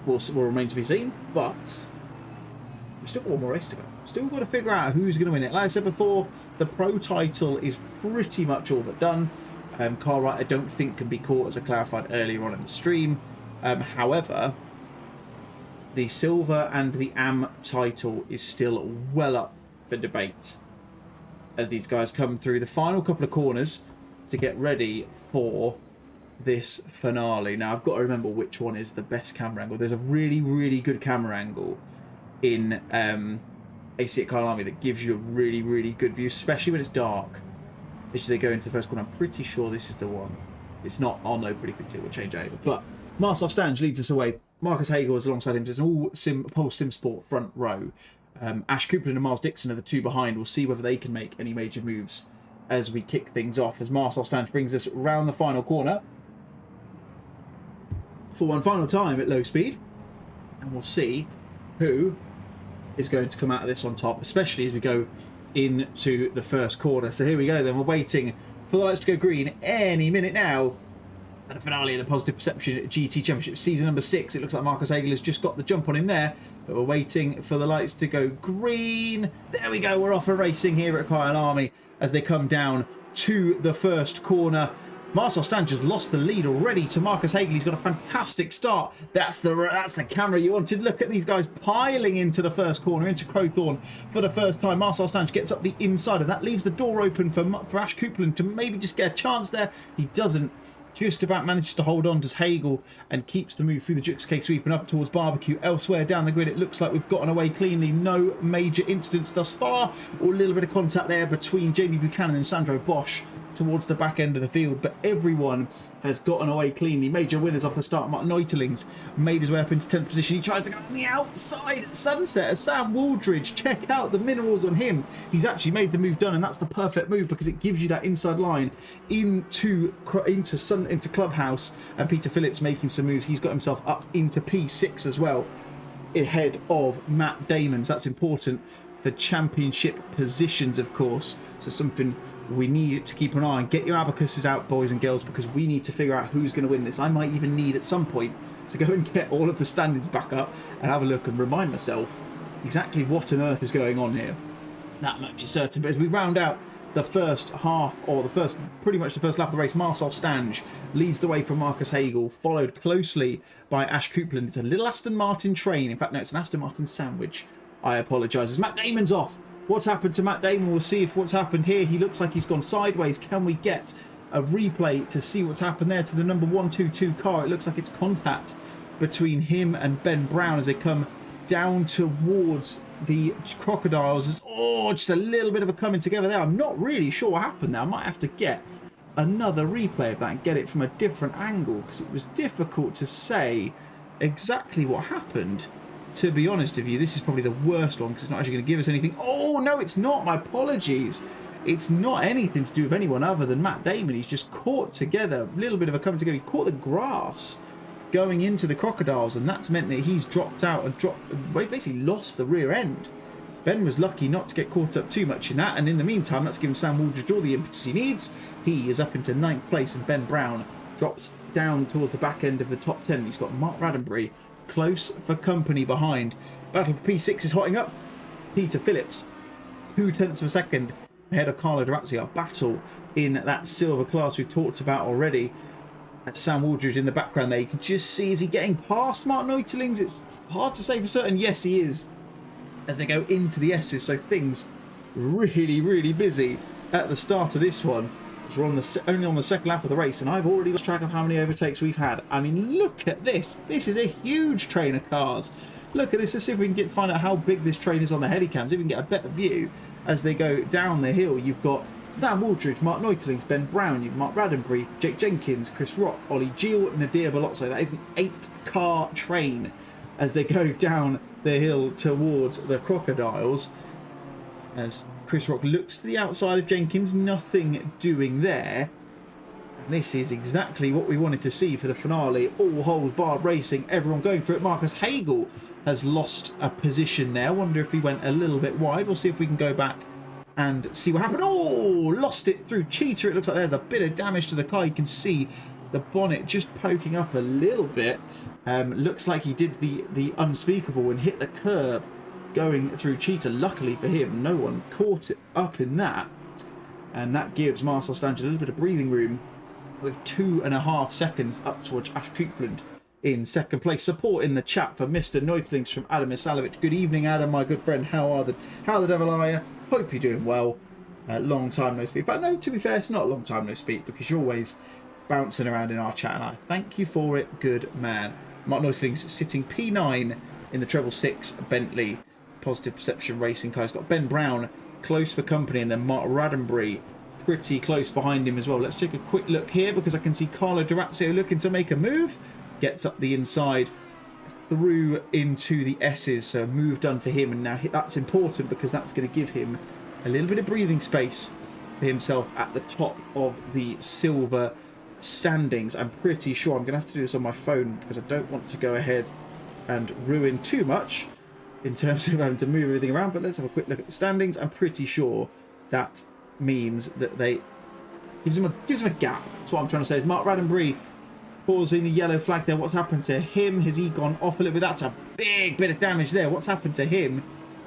Will remain to be seen, but we've still got one more race to go. Still got to figure out who's going to win it. Like I said before, the Pro title is pretty much all but done. Cartwright, I don't think, can be caught, as I clarified earlier on in the stream. However, the Silver and the AM title is still well up for debate as these guys come through the final couple of corners to get ready for this finale. Now, I've got to remember which one is the best camera angle. There's a really, really good camera angle in AC at Kyalami that gives you a really, really good view, especially when it's dark. As they go into the first corner, I'm pretty sure this is the one. It's not. I'll know pretty quickly. We'll change over. But Marcel Stange leads us away. Marcus Hagel is alongside him. It's an all Pulse Sim Sport front row. Ash Coupland and Miles Dixon are the two behind. We'll see whether they can make any major moves as we kick things off. As Marcel Stange brings us round the final corner for one final time at low speed. And we'll see who is going to come out of this on top, especially as we go into the first corner. So here we go then. We're waiting for the lights to go green any minute now. And the finale of the Positive Perception GT Championship season number 6. It looks like Marcus Hagel has just got the jump on him there, but we're waiting for the lights to go green. There we go. We're off and racing here at Kyalami as they come down to the first corner. Marcel Stange has lost the lead already to Marcus Hagel. He's got a fantastic start. That's the camera you wanted. Look at these guys piling into the first corner, into Crowthorne for the first time. Marcel Stange gets up the inside, and that leaves the door open for Ash Coupland to maybe just get a chance there. He doesn't. Just about manages to hold on to Hagel and keeps the move through the Jux K sweep and up towards Barbecue. Elsewhere down the grid, it looks like we've gotten away cleanly. No major incidents thus far, or a little bit of contact there between Jamie Buchanan and Sandro Bosch towards the back end of the field, but everyone has gotten away cleanly. Major winners off the start. Martin Neutelings made his way up into 10th position. He tries to go on the outside at Sunset as Sam Waldridge. Check out the minerals on him. He's actually made the move done, and that's the perfect move because it gives you that inside line into Clubhouse, and Peter Phillips making some moves. He's got himself up into P6 as well, ahead of Matt Damon's. That's important for championship positions, of course. So something we need to keep an eye on. Get your abacuses out, boys and girls, because we need to figure out who's going to win this. I might even need at some point to go and get all of the standings back up and have a look and remind myself exactly what on earth is going on here. That much is certain. But as we round out the first half, or pretty much the first lap of the race, Marcel Stange leads the way from Marcus Hagel, followed closely by Ash Coupland. It's a little Aston Martin train. In fact, no, it's an Aston Martin sandwich. I apologise. As Matt Damon's off. What's happened to Matt Damon? We'll see if what's happened here. He looks like he's gone sideways. Can we get a replay to see what's happened there to the number 122 car? It looks like it's contact between him and Ben Brown as they come down towards the Crocodiles. Just a little bit of a coming together there. I'm not really sure what happened there. I might have to get another replay of that and get it from a different angle because it was difficult to say exactly what happened. To be honest with you, this is probably the worst one because it's not actually going to give us anything. Oh, no, it's not. My apologies. It's not anything to do with anyone other than Matt Damon. He's just caught together, a little bit of a coming together. He caught the grass going into the Crocodiles, and that's meant that he's dropped out and basically lost the rear end. Ben was lucky not to get caught up too much in that, and in the meantime, that's given Sam Waldridge all the impetus he needs. He is up into 9th place, and Ben Brown dropped down towards the back end of the top 10. He's got Mark Raddenbury close for company behind. Battle for P6 is hotting up. Peter Phillips, 0.2 of a second ahead of Carlo Durazzi. Our battle in that silver class we've talked about already. That's Sam Waldridge in the background there. You can just see, is he getting past Martin Neutelings? It's hard to say for certain. Yes, he is, as they go into the S's. So things really, really busy at the start of this one. We're only on the second lap of the race, and I've already lost track of how many overtakes we've had. I mean, look at this. This is a huge train of cars. Look at this. Let's see if we can find out how big this train is on the headicams. If we can get a better view as they go down the hill. You've got Sam Waldridge, Mark Neutelings, Ben Brown, you've Mark Raddenbury, Jake Jenkins, Chris Rock, Ollie Gill, Nadir Balozzo. That is an 8-car train as they go down the hill towards the Crocodiles. As Chris Rock looks to the outside of Jenkins, nothing doing there. This is exactly what we wanted to see for the finale. All holes barred racing, everyone going for it. Marcus Hagel has lost a position there. Wonder if he went a little bit wide. We'll see if we can go back and see what happened. Oh, lost it through Cheetah. It looks like there's a bit of damage to the car. You can see the bonnet just poking up a little bit. Looks like he did the unspeakable and hit the curb going through Cheetah. Luckily for him, no one caught it up in that. And that gives Marcel Stange a little bit of breathing room with 2.5 seconds up towards Ash Coupland in second place. Support in the chat for Mr. Neutlings from Adam Isalovic. Good evening, Adam, my good friend. How the devil are you? Hope you're doing well. Long time no speak. But no, to be fair, it's not a long time no speak because you're always bouncing around in our chat, and I thank you for it, good man. Mark Neutlings sitting P9 in the treble 6 Bentley. Positive Perception Racing car. He's got Ben Brown close for company, and then Mark Raddenbury pretty close behind him as well. Let's take a quick look here because I can see Carlo Durazio looking to make a move. Gets up the inside through into the S's, so a move done for him, and now that's important because that's going to give him a little bit of breathing space for himself at the top of the silver standings. I'm pretty sure I'm going to have to do this on my phone because I don't want to go ahead and ruin too much in terms of having to move everything around, but let's have a quick look at the standings. I'm pretty sure that means that they gives him a gap. That's what I'm trying to say. Is Mark Raddenbury causing the yellow flag there? What's happened to him? Has he gone off a little bit? That's a big bit of damage there. What's happened to him?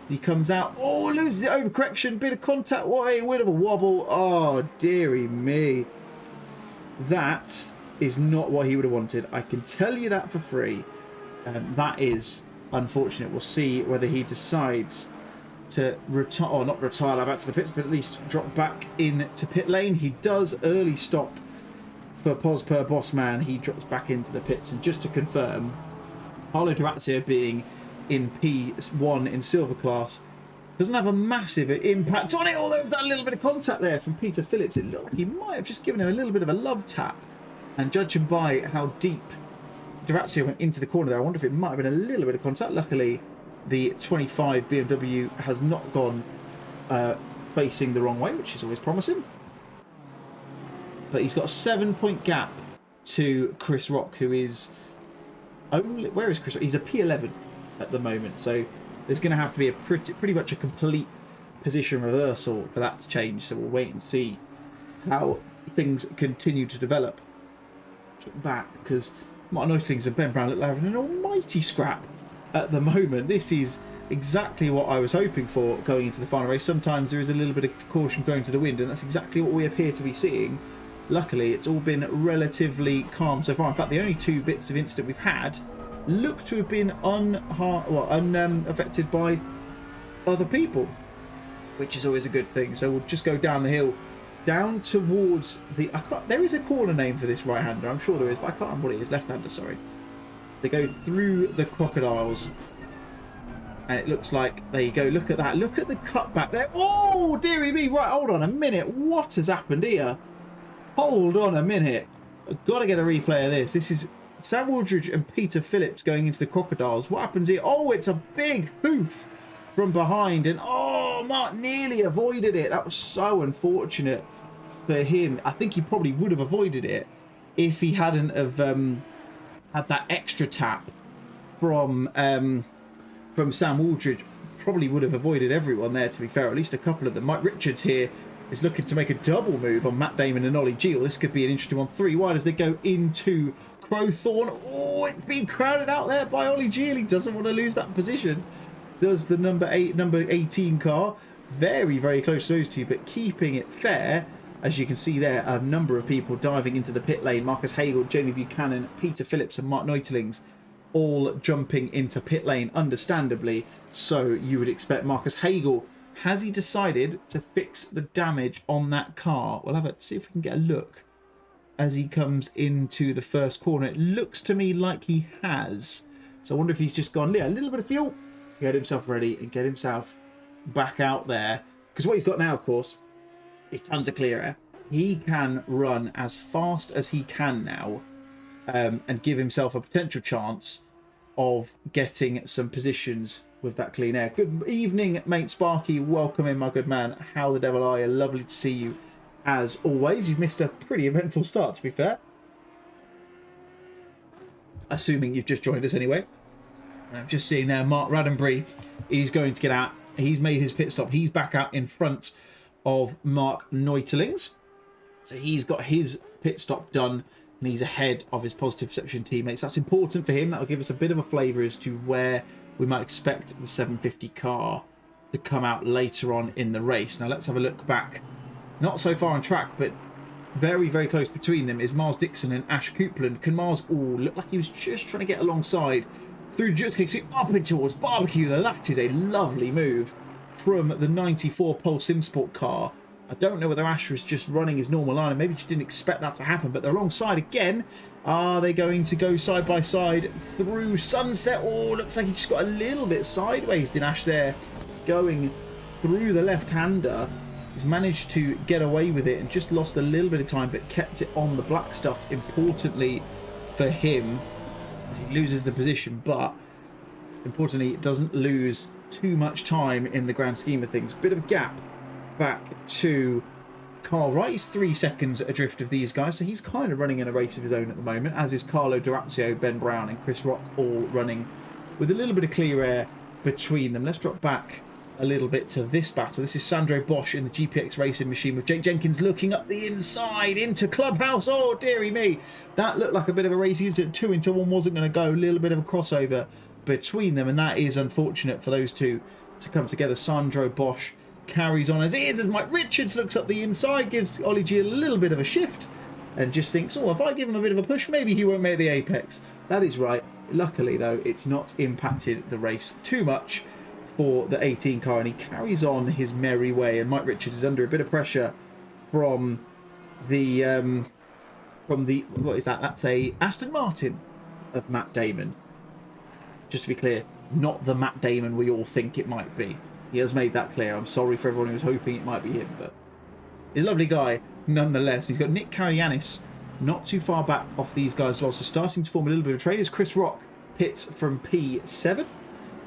He comes out. Oh, loses it. Overcorrection. Bit of contact. What a bit of a wobble. Oh, dearie me. That is not what he would have wanted. I can tell you that for free. That is unfortunate. We'll see whether he decides to retire, or not retire back to the pits, but at least drop back into pit lane. He does early stop for Posper Bossman. He drops back into the pits, and just to confirm, Carlo Durazio being in P1 in silver class doesn't have a massive impact on it, although there's that little bit of contact there from Peter Phillips. It looked like he might have just given him a little bit of a love tap, and judging by how deep Durazio went into the corner there, I wonder if it might have been a little bit of contact. Luckily, the 25 BMW has not gone facing the wrong way, which is always promising. But he's got a 7-point gap to Chris Rock, who is only... Where is Chris Rock? He's a P11 at the moment, so there's going to have to be a pretty much a complete position reversal for that to change. So we'll wait and see how things continue to develop back, because Martin Oetlings and Ben Brown look like an almighty scrap at the moment. This is exactly what I was hoping for going into the final race. Sometimes there is a little bit of caution thrown to the wind, and that's exactly what we appear to be seeing. Luckily, it's all been relatively calm so far. In fact, the only 2 bits of incident we've had look to have been unaffected by other people, which is always a good thing. So we'll just go down the hill, down towards the... there is a corner name for this right-hander, I'm sure there is, but I can't remember what it is. Left-hander, sorry. They go through the crocodiles, and it looks like, there you go, look at that, look at the cut back there. Oh, dearie me. Right, hold on a minute, what has happened here? Hold on a minute, I've got to get a replay of this. This is Sam Wooldridge and Peter Phillips going into the crocodiles. What happens here? Oh, it's a big hoof from behind, and oh, Mark nearly avoided it. That was so unfortunate for him. I think he probably would have avoided it if he hadn't have had that extra tap from Sam Wooldridge. Probably would have avoided everyone there, to be fair, at least a couple of them. Mike Richards here is looking to make a double move on Matt Damon and Ollie Gill. This could be an interesting one. 3 wide as they go into Crowthorne. Oh, it's being crowded out there by Ollie Gill. He doesn't want to lose that position. Does the number 18 car. Very, very close to those two, but keeping it fair. As you can see there, a number of people diving into the pit lane. Marcus Hagel, Jamie Buchanan, Peter Phillips and Mark Neutlings all jumping into pit lane, understandably. So you would expect Marcus Hagel. Has he decided to fix the damage on that car? We'll have a see if we can get a look as he comes into the first corner. It looks to me like he has. So I wonder if he's just gone, yeah, a little bit of fuel, get himself ready and get himself back out there. Because what he's got now, of course, is tons of clear air. He can run as fast as he can now and give himself a potential chance of getting some positions with that clean air. Good evening, mate Sparky. Welcome in, my good man. How the devil are you? Lovely to see you as always. You've missed a pretty eventful start, to be fair. Assuming you've just joined us anyway. And I'm just seeing there, Mark Raddenbury is going to get out. He's made his pit stop. He's back out in front of Mark Neutelings. So he's got his pit stop done, and he's ahead of his positive perception teammates. That's important for him. That'll give us a bit of a flavour as to where we might expect the 750 car to come out later on in the race. Now let's have a look back. Not so far on track, but very, very close between them is Mars Dixon and Ash Coupland. Can Mars, look like he was just trying to get alongside through just up and towards Barbecue, though. That is a lovely move from the 94 Pole SimSport car. I don't know whether Ash was just running his normal line and maybe just didn't expect that to happen, but they're alongside again. Are they going to go side by side through Sunset? Oh, looks like he just got a little bit sideways, did Ash there, going through the left-hander. He's managed to get away with it and just lost a little bit of time, but kept it on the black stuff, importantly for him, as he loses the position. But importantly, it doesn't lose too much time in the grand scheme of things. Bit of a gap back to Carl Wright. He's 3 seconds adrift of these guys, so he's kind of running in a race of his own at the moment, as is Carlo Dorazio, Ben Brown and Chris Rock, all running with a little bit of clear air between them. Let's drop back a little bit to this battle. This is Sandro Bosch in the GPX racing machine with Jake Jenkins looking up the inside into Clubhouse. Oh, dearie me. That looked like a bit of a race. 2 into 1 wasn't going to go. A little bit of a crossover between them, and that is unfortunate for those two to come together. Sandro Bosch carries on as is, as Mike Richards looks up the inside, gives Ollie G a little bit of a shift and just thinks, oh, if I give him a bit of a push, maybe he won't make the apex. That is right. Luckily, though, it's not impacted the race too much for the 18 car, and he carries on his merry way, and Mike Richards is under a bit of pressure from the what is that? That's a Aston Martin of Matt Damon. Just to be clear, not the Matt Damon we all think it might be. He has made that clear. I'm sorry for everyone who was hoping it might be him, but he's a lovely guy nonetheless. He's got Nick Karayanis not too far back off these guys as well, so starting to form a little bit of a trade is Chris Rock pits from P7.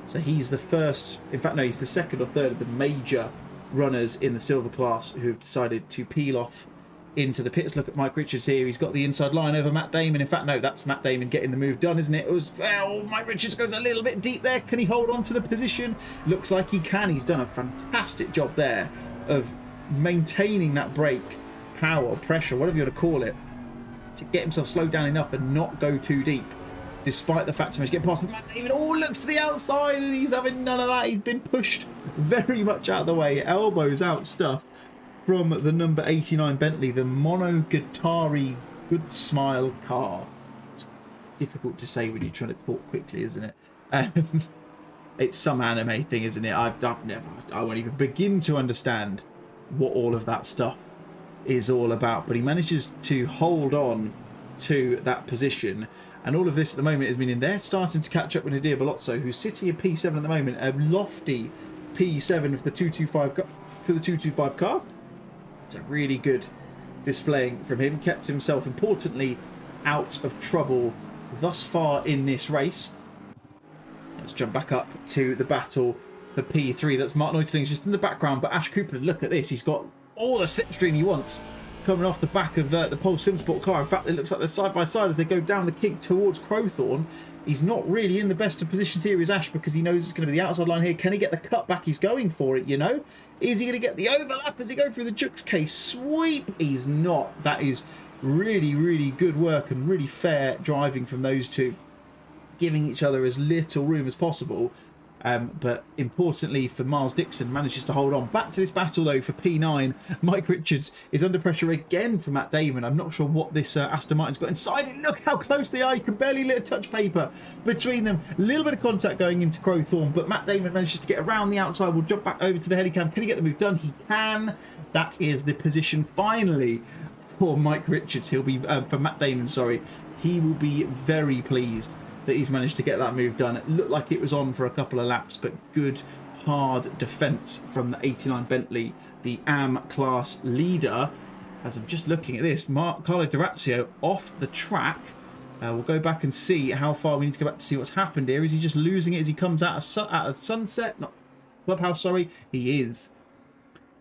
So he's the first, in fact, no, he's the second or third of the major runners in the silver class who have decided to peel off into the pits. Look at Mike Richards here. He's got the inside line over Matt Damon. In fact, no, that's Matt Damon getting the move done, isn't it? It was, well, Mike Richards goes a little bit deep there. Can he hold on to the position? Looks like he can. He's done a fantastic job there of maintaining that brake power, pressure, whatever you want to call it, to get himself slowed down enough and not go too deep. Despite the fact he managed to get past Matt Damon, looks to the outside, and he's having none of that. He's been pushed very much out of the way, elbows out stuff from the number 89 Bentley, the Monogatari Good Smile car. It's difficult to say when you're trying to talk quickly, isn't it? It's some anime thing, isn't it? I won't even begin to understand what all of that stuff is all about. But he manages to hold on to that position. And all of this at the moment is meaning they're starting to catch up with Nadir Balozzo, who's sitting at P7 at the moment, a lofty P7 for the 225 car. It's a really good displaying from him. Kept himself, importantly, out of trouble thus far in this race. Let's jump back up to the battle for P3. That's Mark Neutelings just in the background, but Ash Cooper, look at this. He's got all the slipstream he wants coming off the back of the Pole SimSport car. In fact, it looks like they're side by side as they go down the kink towards Crowthorne. He's not really in the best of positions here, is Ash, because he knows it's going to be the outside line here. Can he get the cut back? He's going for it, you know. Is he going to get the overlap as he goes through the Jukes case sweep? He's not. That is really, really good work and really fair driving from those two, giving each other as little room as possible. But importantly for Mars Dixon, manages to hold on. Back to this battle though for P9. Mike Richards is under pressure again from Matt Damon. I'm not sure what this Aston Martin's got inside it. Look how close they are. You can barely let a touch paper between them. A little bit of contact going into Crowthorne, but Matt Damon manages to get around the outside. We'll jump back over to the helicam. Can he get the move done? He can. That is the position finally for Mike Richards. He'll be for Matt Damon, sorry. He will be very pleased that he's managed to get that move done. It looked like it was on for a couple of laps, but good hard defence from the 89 Bentley, the AM class leader. As I'm just looking at this, Carlo Dorazio off the track. We'll go back and see how far we need to go back to see what's happened here. Is he just losing it as he comes out of Sunset? Not Clubhouse, sorry. He is.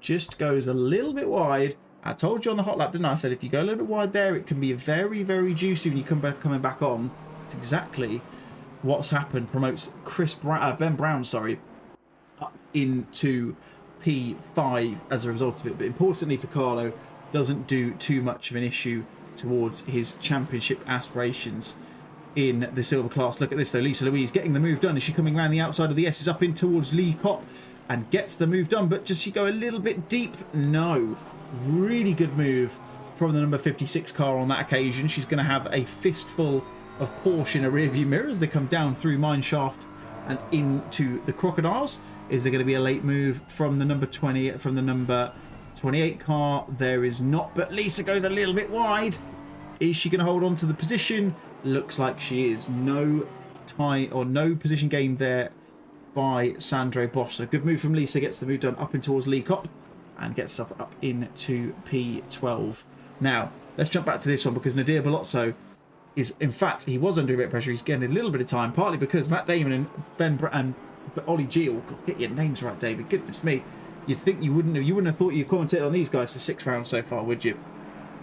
Just goes a little bit wide I told you on the hot lap, didn't I? I said if you go a little bit wide there, it can be very, very juicy when you coming back on. It's exactly what's happened. Promotes Ben Brown, sorry, up into P5 as a result of it. But importantly for Carlo, doesn't do too much of an issue towards his championship aspirations in the silver class. Look at this though, Lisa Louise getting the move done. Is she coming around the outside of the S? Is up in towards Lee Kopp and gets the move done, but does she go a little bit deep? No. Really good move from the number 56 car on that occasion. She's going to have a fistful of Porsche in a rearview mirror as they come down through mineshaft and into the crocodiles. Is there going to be a late move from the number 20, from the number 28 car? There is not, but Lisa goes a little bit wide. Is she going to hold on to the position? Looks like she is. No tie or no position gained there by Sandro Bosch. So good move from Lisa, gets the move done up in towards Lee Kopp and gets up into P12. Now, let's jump back to this one because Nadir Balozzo is, in fact, he was under a bit of pressure. He's getting a little bit of time, partly because Matt Damon and Ollie G, get your names right, David. Goodness me. You'd think you wouldn't have thought you'd commentated on these guys for 6 rounds so far, would you?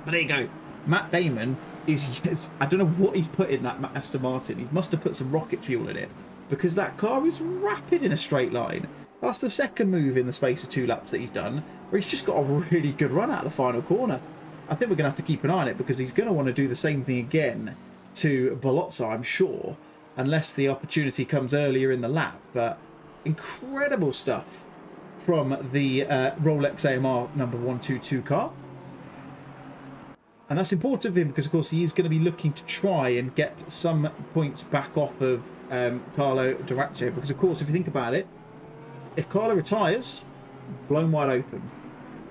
But there you go. Matt Damon is I don't know what he's put in that Aston Martin. He must have put some rocket fuel in it because that car is rapid in a straight line. That's the second move in the space of 2 laps that he's done, where he's just got a really good run out of the final corner. I think we're going to have to keep an eye on it because he's going to want to do the same thing again to Balozzo, I'm sure, unless the opportunity comes earlier in the lap. But incredible stuff from the Rolex AMR number 122 car. And that's important for him because, of course, he is going to be looking to try and get some points back off of Carlo Durazio. Because, of course, if you think about it, if Carlo retires, blown wide open.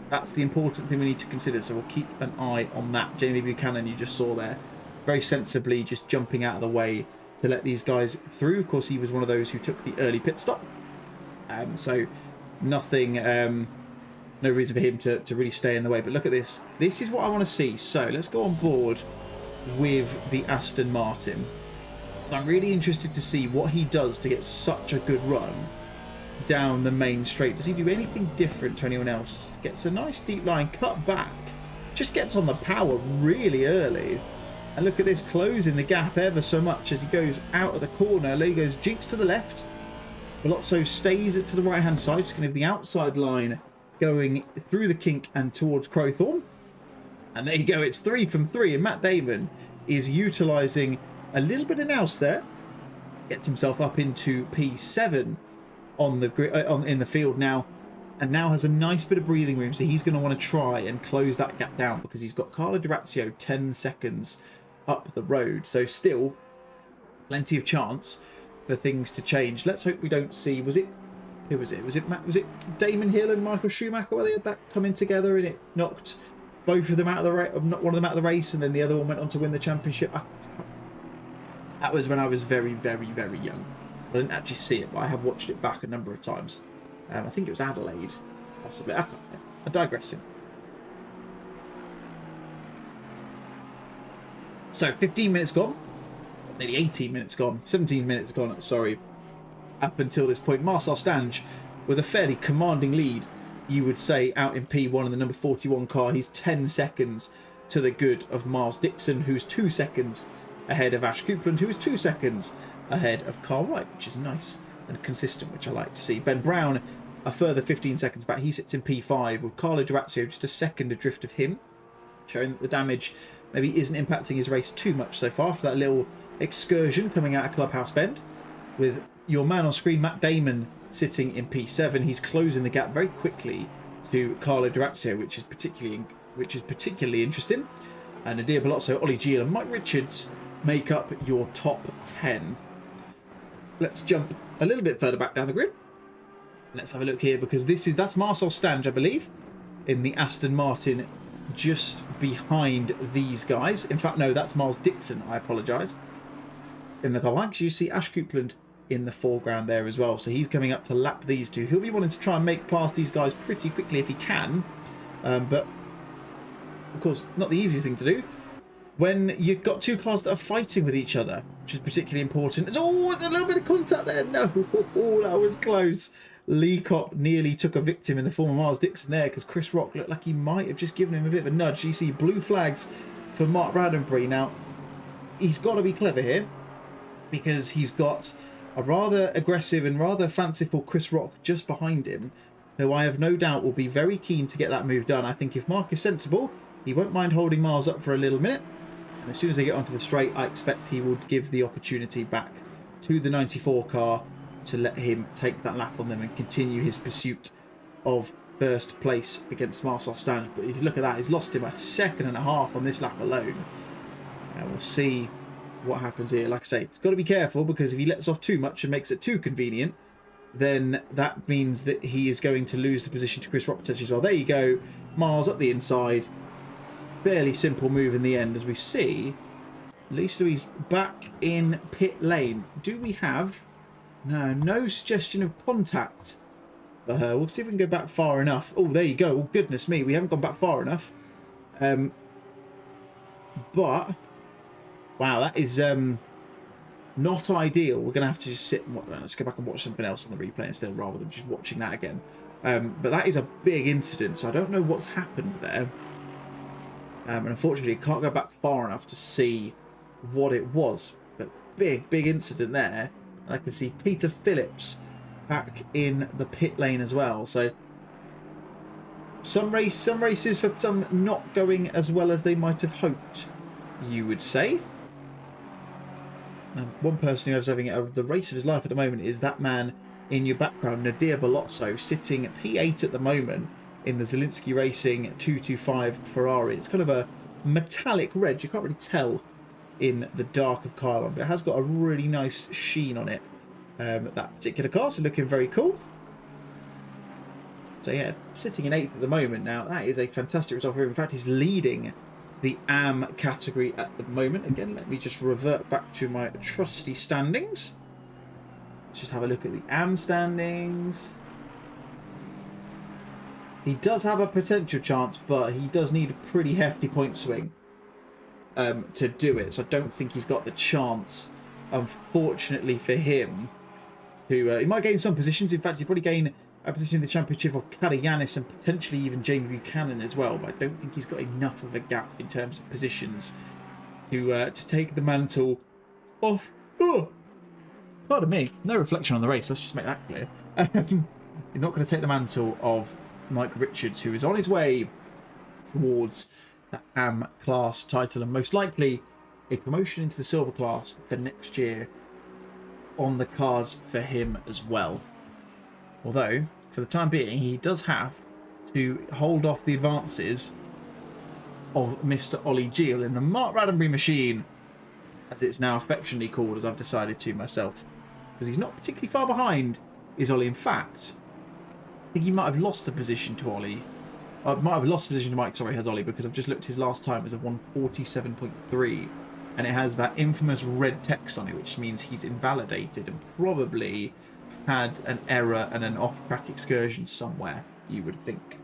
That's the important thing we need to consider. So we'll keep an eye on that. Jamie Buchanan, you just saw there, very sensibly just jumping out of the way to let these guys through. Of course, he was one of those who took the early pit stop. So nothing... no reason for him to really stay in the way. But look at this. This is what I want to see. So let's go on board with the Aston Martin. So I'm really interested to see what he does to get such a good run down the main straight. Does he do anything different to anyone else? Gets a nice deep line, cut back. Just gets on the power really early. And look at this, closing the gap ever so much as he goes out of the corner. There he goes, jinks to the left. Balozzo stays it to the right-hand side. It's going to have the outside line going through the kink and towards Crowthorne. And there you go, it's 3 from 3. And Matt Damon is utilising a little bit of nous there. Gets himself up into P7 on the in the field now. And now has a nice bit of breathing room. So he's going to want to try and close that gap down because he's got Carlo Durazio 10 seconds up the road. So still plenty of chance for things to change. Let's hope we don't see... Who was it? Was it Damon Hill and Michael Schumacher where they had that coming together and it knocked both of them out of the race, not one of them out of the race, and then the other one went on to win the championship? That was when I was very, very, very young. I didn't actually see it, but I have watched it back a number of times. I think it was Adelaide, possibly. I'm digressing. So 15 minutes gone, nearly 18 minutes gone, 17 minutes gone. Sorry. Up until this point, Marcel Stange with a fairly commanding lead, you would say, out in P1 in the number 41 car. He's 10 seconds to the good of Miles Dixon, who's 2 seconds ahead of Ash Coupland, who is 2 seconds ahead of Carl Wright, which is nice and consistent, which I like to see. Ben Brown, a further 15 seconds back. He sits in P5 with Carlo Durazio just a second adrift of him, showing that the damage maybe isn't impacting his race too much so far after that little excursion coming out of Clubhouse Bend. With your man on screen, Matt Damon, sitting in P7. He's closing the gap very quickly to Carlo Durazio, which is particularly interesting. And Nadir Balozzo, Ollie Giel and Mike Richards make up your top 10. Let's jump a little bit further back down the grid. Let's have a look here because that's Marcel Stange, I believe, in the Aston Martin just behind these guys. In fact, no, that's Miles Dixon. I apologise. In the car behind, you see Ash Coupland in the foreground there as well. So he's coming up to lap these two. He'll be wanting to try and make past these guys pretty quickly if he can. But, of course, not the easiest thing to do when you've got 2 cars that are fighting with each other, which is particularly important. There's always a little bit of contact there. No, that was close. Lee Cop nearly took a victim in the form of Miles Dixon there, because Chris Rock looked like he might have just given him a bit of a nudge. You see blue flags for Mark Roddenberry. Now, he's got to be clever here, because he's got a rather aggressive and rather fanciful Chris Rock just behind him, who I have no doubt will be very keen to get that move done. I think if Mark is sensible, he won't mind holding Miles up for a little minute. And as soon as they get onto the straight, I expect he would give the opportunity back to the 94 car to let him take that lap on them and continue his pursuit of first place against Marcel Stange. But if you look at that, he's lost him a second and a half on this lap alone. We'll see what happens here. Like I say, he's got to be careful, because if he lets off too much and makes it too convenient, then that means that he is going to lose the position to Chris Rock potentially as well. There you go. Miles up the inside. Fairly simple move in the end, as we see Lisa Louise back in pit lane. Do we have... No suggestion of contact for her. We'll see if we can go back far enough. Oh, there you go. Oh, goodness me. We haven't gone back far enough. But... Wow, that is not ideal. We're going to have to just sit and watch. Let's go back and watch something else on the replay instead, rather than just watching that again. But that is a big incident, so I don't know what's happened there. And unfortunately, I can't go back far enough to see what it was. But big incident there. And I can see Peter Phillips back in the pit lane as well. So some races for some not going as well as they might have hoped, you would say. And one person who is having the race of his life at the moment is that man in your background, Nadir Balozzo, sitting at P8 at the moment in the Zielinski Racing 225 Ferrari. It's kind of a metallic red. You can't really tell in the dark of Kyalami, but it has got a really nice sheen on it. That particular car, so looking very cool. So yeah, sitting in 8th at the moment now. That is a fantastic result for him. In fact, he's leading the AM category at the moment. Again, let me just revert back to my trusty standings. Let's just have a look at the AM standings. He does have a potential chance, but he does need a pretty hefty point swing to do it. So I don't think he's got the chance, unfortunately for him, to... he might gain some positions. In fact, he'll probably gain a position in the championship of Karayanis and potentially even Jamie Buchanan as well. But I don't think he's got enough of a gap in terms of positions to take the mantle off. Oh, pardon me. No reflection on the race. Let's just make that clear. You're not going to take the mantle of Mike Richards, who is on his way towards that AM class title and most likely a promotion into the silver class for next year on the cards for him as well. Although, for the time being, he does have to hold off the advances of Mr. Ollie Giel in the Mark Roddenberry machine, as it's now affectionately called, as I've decided to myself. Because he's not particularly far behind, is Ollie. In fact, I think he might have lost the position to Ollie. Might have lost the position to Mike, sorry, has Ollie, because I've just looked his last time as a 147.3. And it has that infamous red text on it, which means he's invalidated and probably had an error and an off-track excursion somewhere, you would think.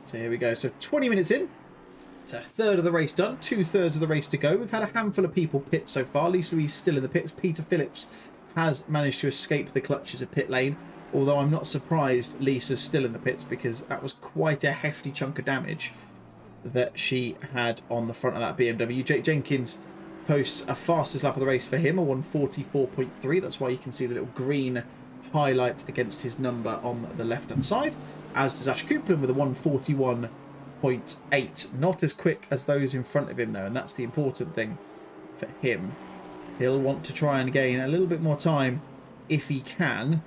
So here we go. So 20 minutes in. It's a third of the race done. 2/3 of the race to go. We've had a handful of people pit so far. Lisa Louise still in the pits. Peter Phillips has managed to escape the clutches of pit lane. Although I'm not surprised Lisa's still in the pits, because that was quite a hefty chunk of damage that she had on the front of that BMW. Jake Jenkins posts a fastest lap of the race for him, a 144.3. That's why you can see the little green highlight against his number on the left-hand side. As does Ash Coupland with a 141.8. Not as quick as those in front of him, though, and that's the important thing for him. He'll want to try and gain a little bit more time if he can,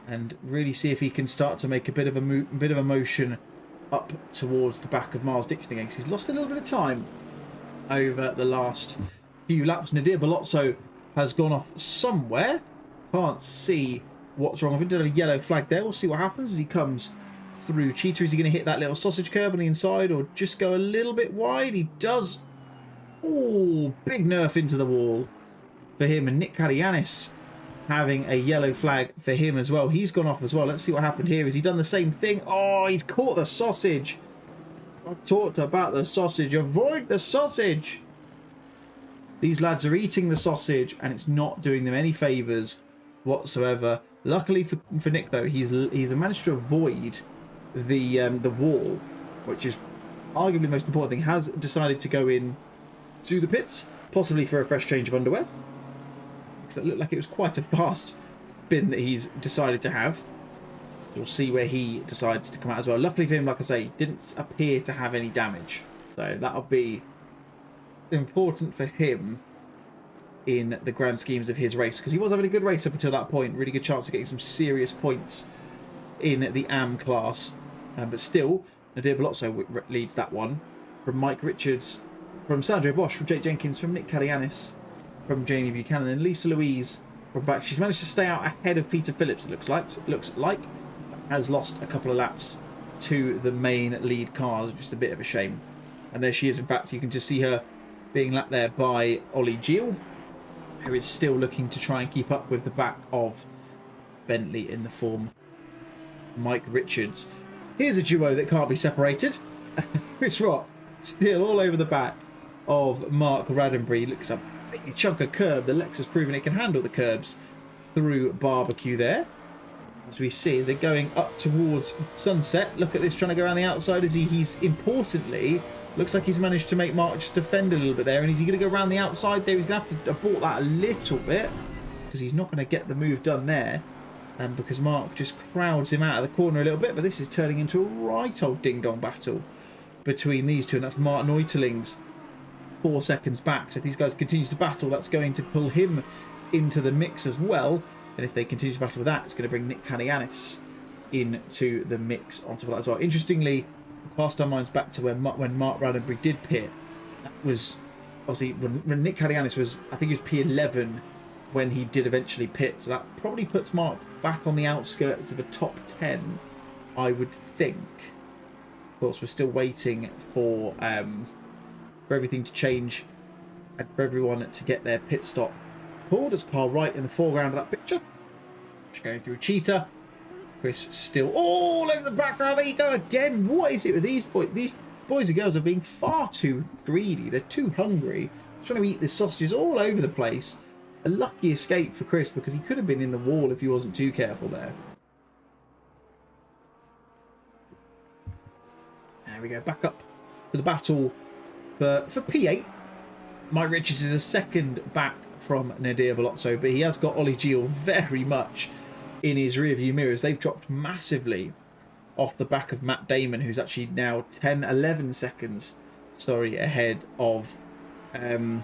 and really see if he can start to make a bit of a motion up towards the back of Miles Dixon again, because he's lost a little bit of time over the last few laps. Nadir Balozzo has gone off somewhere. Can't see what's wrong. I think there's a yellow flag there. We'll see what happens as he comes through Cheetah. Is he going to hit that little sausage curve on the inside or just go a little bit wide? He does. Oh, big nerf into the wall for him. And Nick Karayanis having a yellow flag for him as well. He's gone off as well. Let's see what happened here. Has he done the same thing? Oh, he's caught the sausage. I've talked about the sausage. Avoid the sausage. These lads are eating the sausage, and it's not doing them any favours whatsoever. Luckily for Nick, though, he's managed to avoid the wall, which is arguably the most important thing. Has decided to go in to the pits, possibly for a fresh change of underwear, because it looked like it was quite a fast spin that he's decided to have. We'll see where he decides to come out as well. Luckily for him, like I say, didn't appear to have any damage, so that'll be important for him in the grand schemes of his race, because he was having a good race up until that point. Really good chance of getting some serious points in the AM class, but still Nadir Belozzo leads that one, from Mike Richards, from Sandra Bosch, from Jake Jenkins, from Nick Kyalami, from Jamie Buchanan, and Lisa Louise from back. She's managed to stay out ahead of Peter Phillips, it looks like has lost a couple of laps to the main lead cars, which is a bit of a shame. And there she is. In fact, you can just see her being lapped there by Ollie Gill, who is still looking to try and keep up with the back of Bentley in the form of Mike Richards. Here's a duo that can't be separated. Chris Rock still all over the back of Mark Raddenbury. Looks a big chunk of curb. The Lexus proving it can handle the curbs through barbecue there. As we see, as they're going up towards Sunset. Look at this, trying to go around the outside. As he's importantly, looks like he's managed to make Mark just defend a little bit there. And is he going to go around the outside there? He's going to have to abort that a little bit, because he's not going to get the move done there. Because Mark just crowds him out of the corner a little bit. But this is turning into a right old ding-dong battle between these two. And that's Martin Euteling's 4 seconds back. So if these guys continue to battle, that's going to pull him into the mix as well. And if they continue to battle with that, it's going to bring Nick Kyalami into the mix on top of that as well. Interestingly, cast our minds back to when Mark Raddenbury did pit. That was obviously when Nick Kyalami was, I think he was P11 when he did eventually pit. So that probably puts Mark back on the outskirts of the top 10, I would think. Of course, we're still waiting for everything to change and for everyone to get their pit stop pulled. As Carl Wright in the foreground of that picture, just going through Cheetah. Chris still all over the background. There you go again. What is it with these boys? These boys and girls are being far too greedy. They're too hungry. Trying to eat the sausages all over the place. A lucky escape for Chris, because he could have been in the wall if he wasn't too careful there. There we go. Back up to the battle for P8. Mike Richards is a second back from Nadir Belozzo, but he has got Ollie Gill very much in his rearview mirrors. They've dropped massively off the back of Matt Damon, who's actually now 11 seconds, ahead of Nadir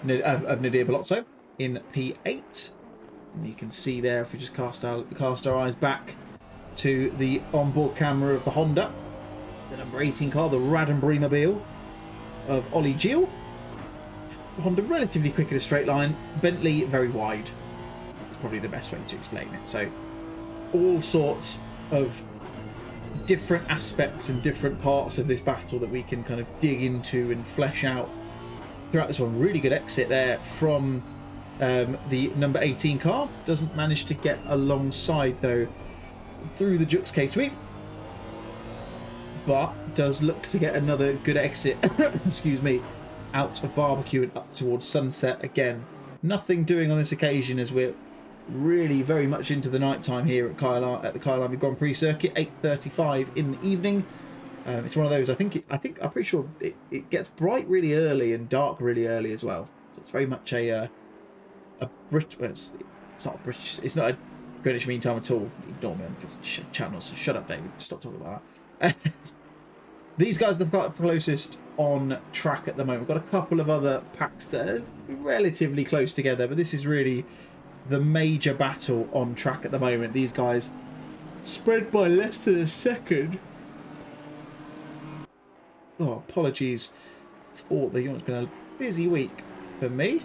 Belozzo in P8. And you can see there, if we just cast our eyes back to the onboard camera of the Honda, the number 18 car, the Raddenbury Mobile of Ollie Gill. Honda relatively quick in a straight line, Bentley very wide. That's probably the best way to explain it. So all sorts of different aspects and different parts of this battle that we can kind of dig into and flesh out throughout this one. Really good exit there from the number 18 car. Doesn't manage to get alongside though through the Jux K-sweep, but does look to get another good exit excuse me, out of barbecue and up towards Sunset. Again, nothing doing on this occasion, as we're really very much into the night time here at the Kyalami Grand Prix circuit. 8:35 in the evening. It's one of those, I'm pretty sure it gets bright really early and dark really early as well. So it's very much a British, it's not a British, it's not a Greenwich Mean Time at all. Ignore me, because channels, so shut up David, stop talking about that. These guys are the closest on track at the moment. We've got a couple of other packs that are relatively close together, but this is really the major battle on track at the moment. These guys spread by less than a second. Oh, apologies for the, it's been a busy week for me.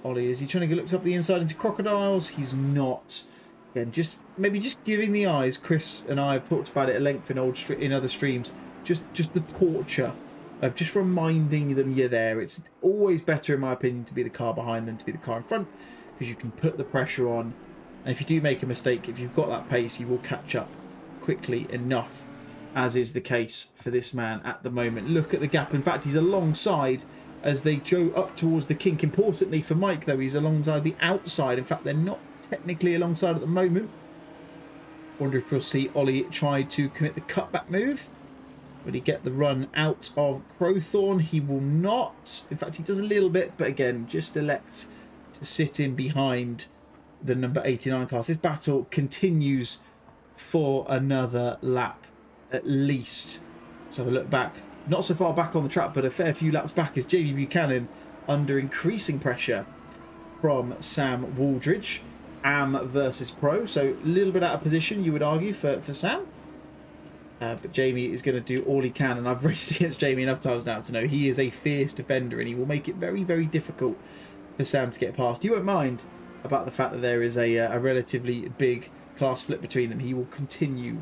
Ollie, is he trying to look up the inside into crocodiles? He's not. Again, maybe just giving the eyes. Chris and I have talked about it at length in other streams. Just the torture of just reminding them you're there. It's always better, in my opinion, to be the car behind than to be the car in front, because you can put the pressure on. And if you do make a mistake, if you've got that pace, you will catch up quickly enough, as is the case for this man at the moment. Look at the gap. In fact, he's alongside as they go up towards the kink. Importantly for Mike, though, he's alongside the outside. In fact, they're not technically alongside at the moment. Wonder if we'll see Ollie try to commit the cutback move. Will he get the run out of Crowthorne? He will not. In fact, he does a little bit, but again, just elects to sit in behind the number 89 class. This battle continues for another lap, at least. Let's have a look back. Not so far back on the track, but a fair few laps back is JB Buchanan under increasing pressure from Sam Waldridge. Am versus Pro, so a little bit out of position, you would argue, for Sam. But Jamie is going to do all he can, and I've raced against Jamie enough times now to know he is a fierce defender, and he will make it very, very difficult for Sam to get past. You won't mind about the fact that there is a relatively big class split between them. He will continue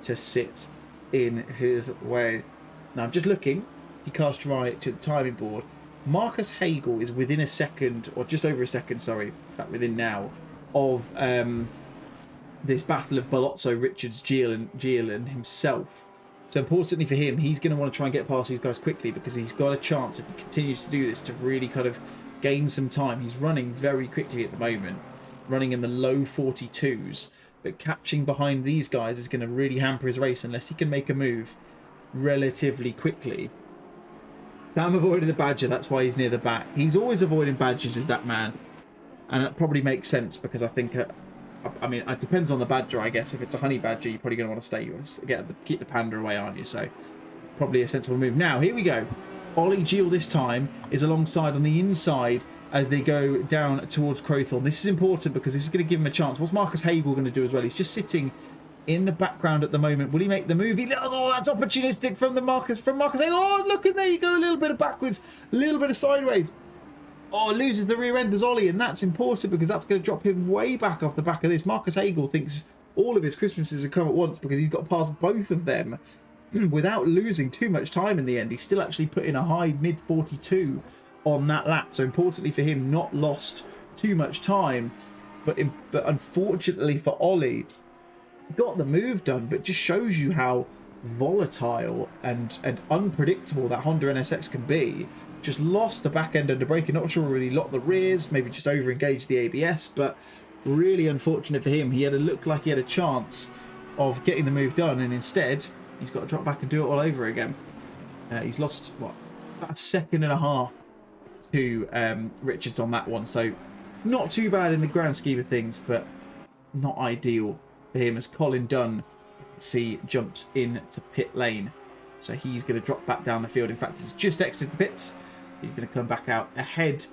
to sit in his way. Now, I'm just looking. He cast right to the timing board. Marcus Hagel is within a second, or just over a second, sorry, that within now, of this battle of Balozzo, Richards, Gielan himself. So importantly for him, he's going to want to try and get past these guys quickly, because he's got a chance, if he continues to do this, to really kind of gain some time. He's running very quickly at the moment, running in the low 42s, but catching behind these guys is going to really hamper his race unless he can make a move relatively quickly. Sam avoided the Badger, that's why he's near the back. He's always avoiding Badgers, is that man. And that probably makes sense, because I think, I mean, it depends on the Badger, I guess. If it's a honey badger, you're probably going to want to stay, keep the panda away, aren't you? So probably a sensible move. Now, here we go. Ollie Geel this time is alongside on the inside as they go down towards Crowthorne. This is important because this is going to give him a chance. What's Marcus Hagel going to do as well? He's just sitting in the background at the moment. Will he make the move? He does. Oh, that's opportunistic from Marcus Hagel. Oh, look, and there you go. A little bit of backwards, a little bit of sideways. Oh, loses the rear end as Ollie, and that's important because that's going to drop him way back off the back of this. Marcus Hagel thinks all of his Christmases have come at once because he's got past both of them without losing too much time in the end. He's still actually put in a high mid-42 on that lap. So importantly for him, not lost too much time. But unfortunately for Ollie, got the move done, but just shows you how volatile and unpredictable that Honda NSX can be. Just lost the back end under braking. Not sure really locked the rears, maybe just over engaged the ABS, but really unfortunate for him. He had looked like he had a chance of getting the move done, and instead he's got to drop back and do it all over again. He's lost what, about a second and a half to Richards on that one, so not too bad in the grand scheme of things, but not ideal for him as Colin Dunn, you can see, jumps into pit lane. So he's going to drop back down the field. In fact, he's just exited the pits. He's going to come back out ahead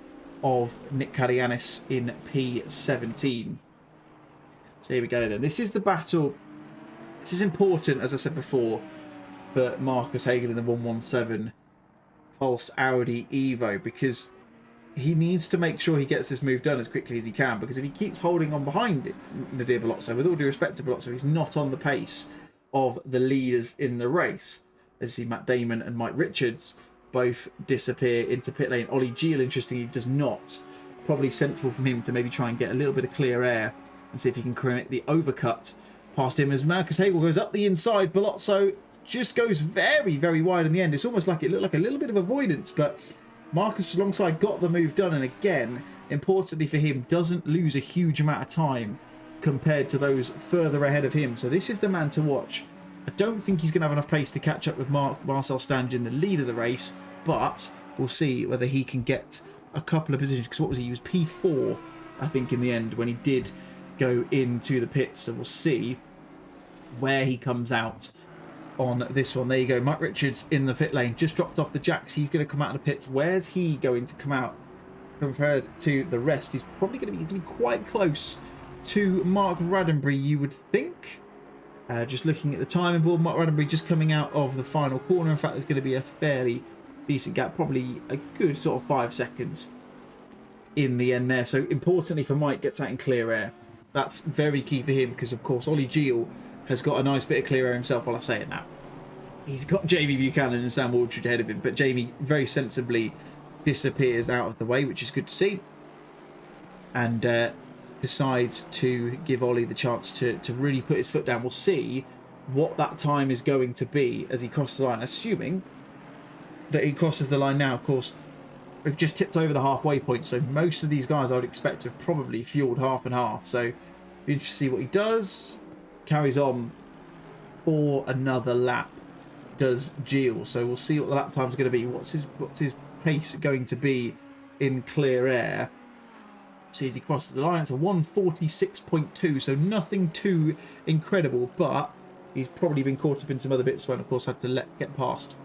of Nick Karianis in P17. So here we go then. This is the battle. This is important, as I said before, for Marcus Hagel in the 117 Pulse Audi Evo, because he needs to make sure he gets this move done as quickly as he can, because if he keeps holding on behind it, Nadir Balozzo, with all due respect to Balozzo, he's not on the pace of the leaders in the race. As you see, Matt Damon and Mike Richards both disappear into pit lane. Ollie Geel, interestingly, does not. Probably sensible from him to maybe try and get a little bit of clear air and see if he can commit the overcut past him as Marcus Hagel goes up the inside. Balozzo just goes very, very wide in the end. It's almost like it looked like a little bit of avoidance, but Marcus alongside got the move done, and again, importantly for him, doesn't lose a huge amount of time compared to those further ahead of him. So this is the man to watch. I don't think he's going to have enough pace to catch up with Marcel Stangen, the lead of the race, but we'll see whether he can get a couple of positions, because what was he? He was P4, I think, in the end when he did go into the pits. So we'll see where he comes out on this one. There you go, Mike Richards in the pit lane, just dropped off the jacks. He's going to come out of the pits. Where's he going to come out compared to the rest? He's probably going to be quite close to Mark Raddenbury, you would think. Just looking at the timing board, Mark Raddenbury just coming out of the final corner. In fact, there's going to be a fairly decent gap, probably a good sort of 5 seconds in the end there. So importantly for Mike, gets out in clear air. That's very key for him, because of course Ollie Geel has got a nice bit of clear air himself. While I say it now, he's got Jamie Buchanan and Sam Waldridge ahead of him, but Jamie very sensibly disappears out of the way, which is good to see, and decides to give Ollie the chance to really put his foot down. We'll see what that time is going to be as he crosses the line, assuming that he crosses the line now. Of course, we've just tipped over the halfway point, so most of these guys I would expect have probably fueled half and half. So be interested to see what he does. Carries on for another lap, does Gilles. So we'll see what the lap time's going to be. What's his pace going to be in clear air? See as he crosses the line, it's a 1:46.2, so nothing too incredible, but he's probably been caught up in some other bits when, of course, had to get past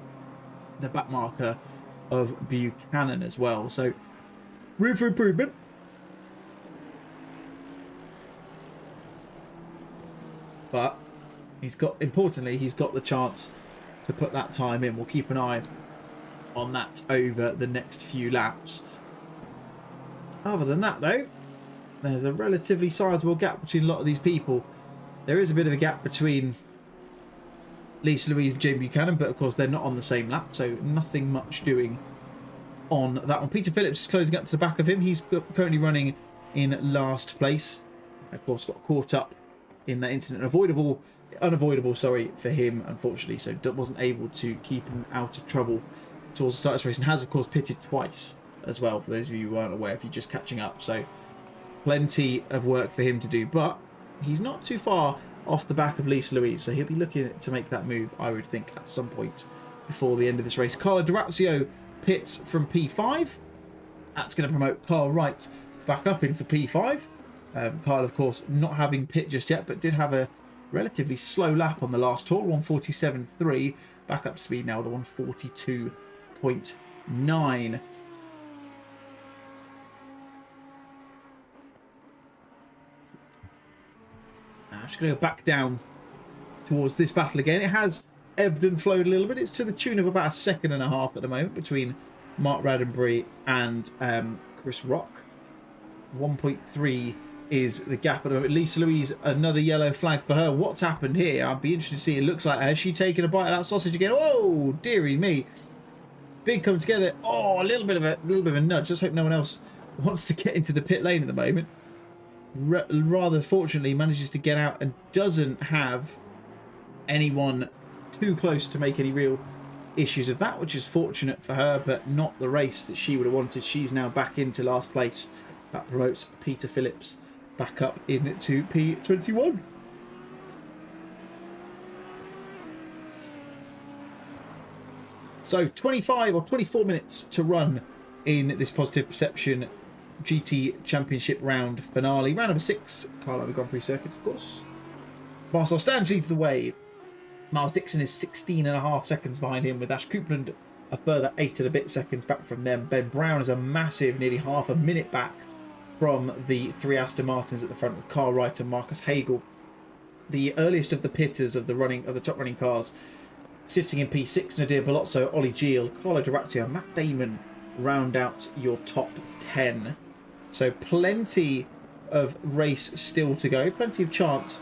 the back marker of Buchanan as well. So room for improvement. But importantly, he's got the chance to put that time in. We'll keep an eye on that over the next few laps. Other than that, though, there's a relatively sizable gap between a lot of these people. There is a bit of a gap between Lisa Louise and Jane Buchanan, but of course they're not on the same lap, so nothing much doing on that one. Peter Phillips is closing up to the back of him. He's currently running in last place. Of course, got caught up in that incident. Unavoidable, sorry, for him, unfortunately, so wasn't able to keep him out of trouble towards the start of this race, and has, of course, pitted twice as well, for those of you who aren't aware, if you're just catching up. So plenty of work for him to do, but he's not too far off the back of Lisa Louise, so he'll be looking to make that move, I would think, at some point before the end of this race. Carlo D'Orazio pits from P5. That's going to promote Carl Wright back up into P5. Kyle, of course, not having pit just yet, but did have a relatively slow lap on the last tour, 1:47.3. Back up to speed now with a 1:42.9. I'm just going to go back down towards this battle again. It has ebbed and flowed a little bit. It's to the tune of about a second and a half at the moment between Mark Raddenbury and Chris Rock. 1.3 is the gap at the moment. Lisa Louise, another yellow flag for her. What's happened here? I'd be interested to see. It looks like, has she taken a bite of that sausage again? Oh, dearie me. Big come together. Oh, a little bit of a nudge. Let's hope no one else wants to get into the pit lane at the moment. Rather fortunately manages to get out and doesn't have anyone too close to make any real issues of that, which is fortunate for her, but not the race that she would have wanted. She's now back into last place. That promotes Peter Phillips back up into P21. So 25 or 24 minutes to run in this Positive Perception GT Championship round finale. Round number 6, Kyalami Grand Prix circuit, of course. Marcel Stange leads the way. Miles Dixon is 16.5 seconds behind him, with Ash Coupland a further 8 and a bit seconds back from them. Ben Brown is a massive, nearly half a minute back from the 3 Aston Martins at the front of Carl Wright and Marcus Hagel. The earliest of the pitters of the top running cars, sitting in P6, Nadir Balozzo, Ollie Gilles, Carlo D'Orazio, and Matt Damon round out your top 10. So plenty of race still to go, plenty of chance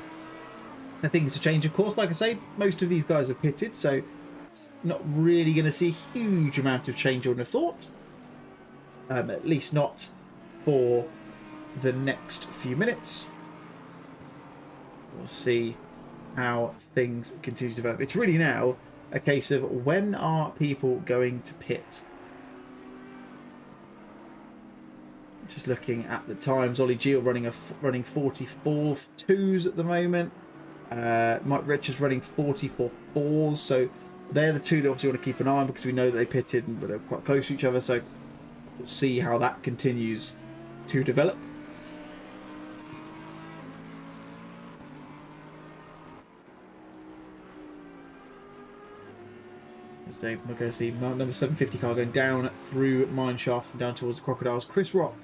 for things to change. Of course, like I say, most of these guys are pitted, so not really going to see a huge amount of change, I would have thought. At least not for the next few minutes. We'll see how things continue to develop. It's really now a case of when are people going to pit. Just looking at the times, Ollie Gilles running 44.2s at the moment. Mike Richards running 44.4s. So they're the two that obviously want to keep an eye on, because we know that they pitted and they're quite close to each other. So we'll see how that continues to develop. So we're going to see number 750 car going down through mine shafts and down towards the Crocodiles. Chris Rock,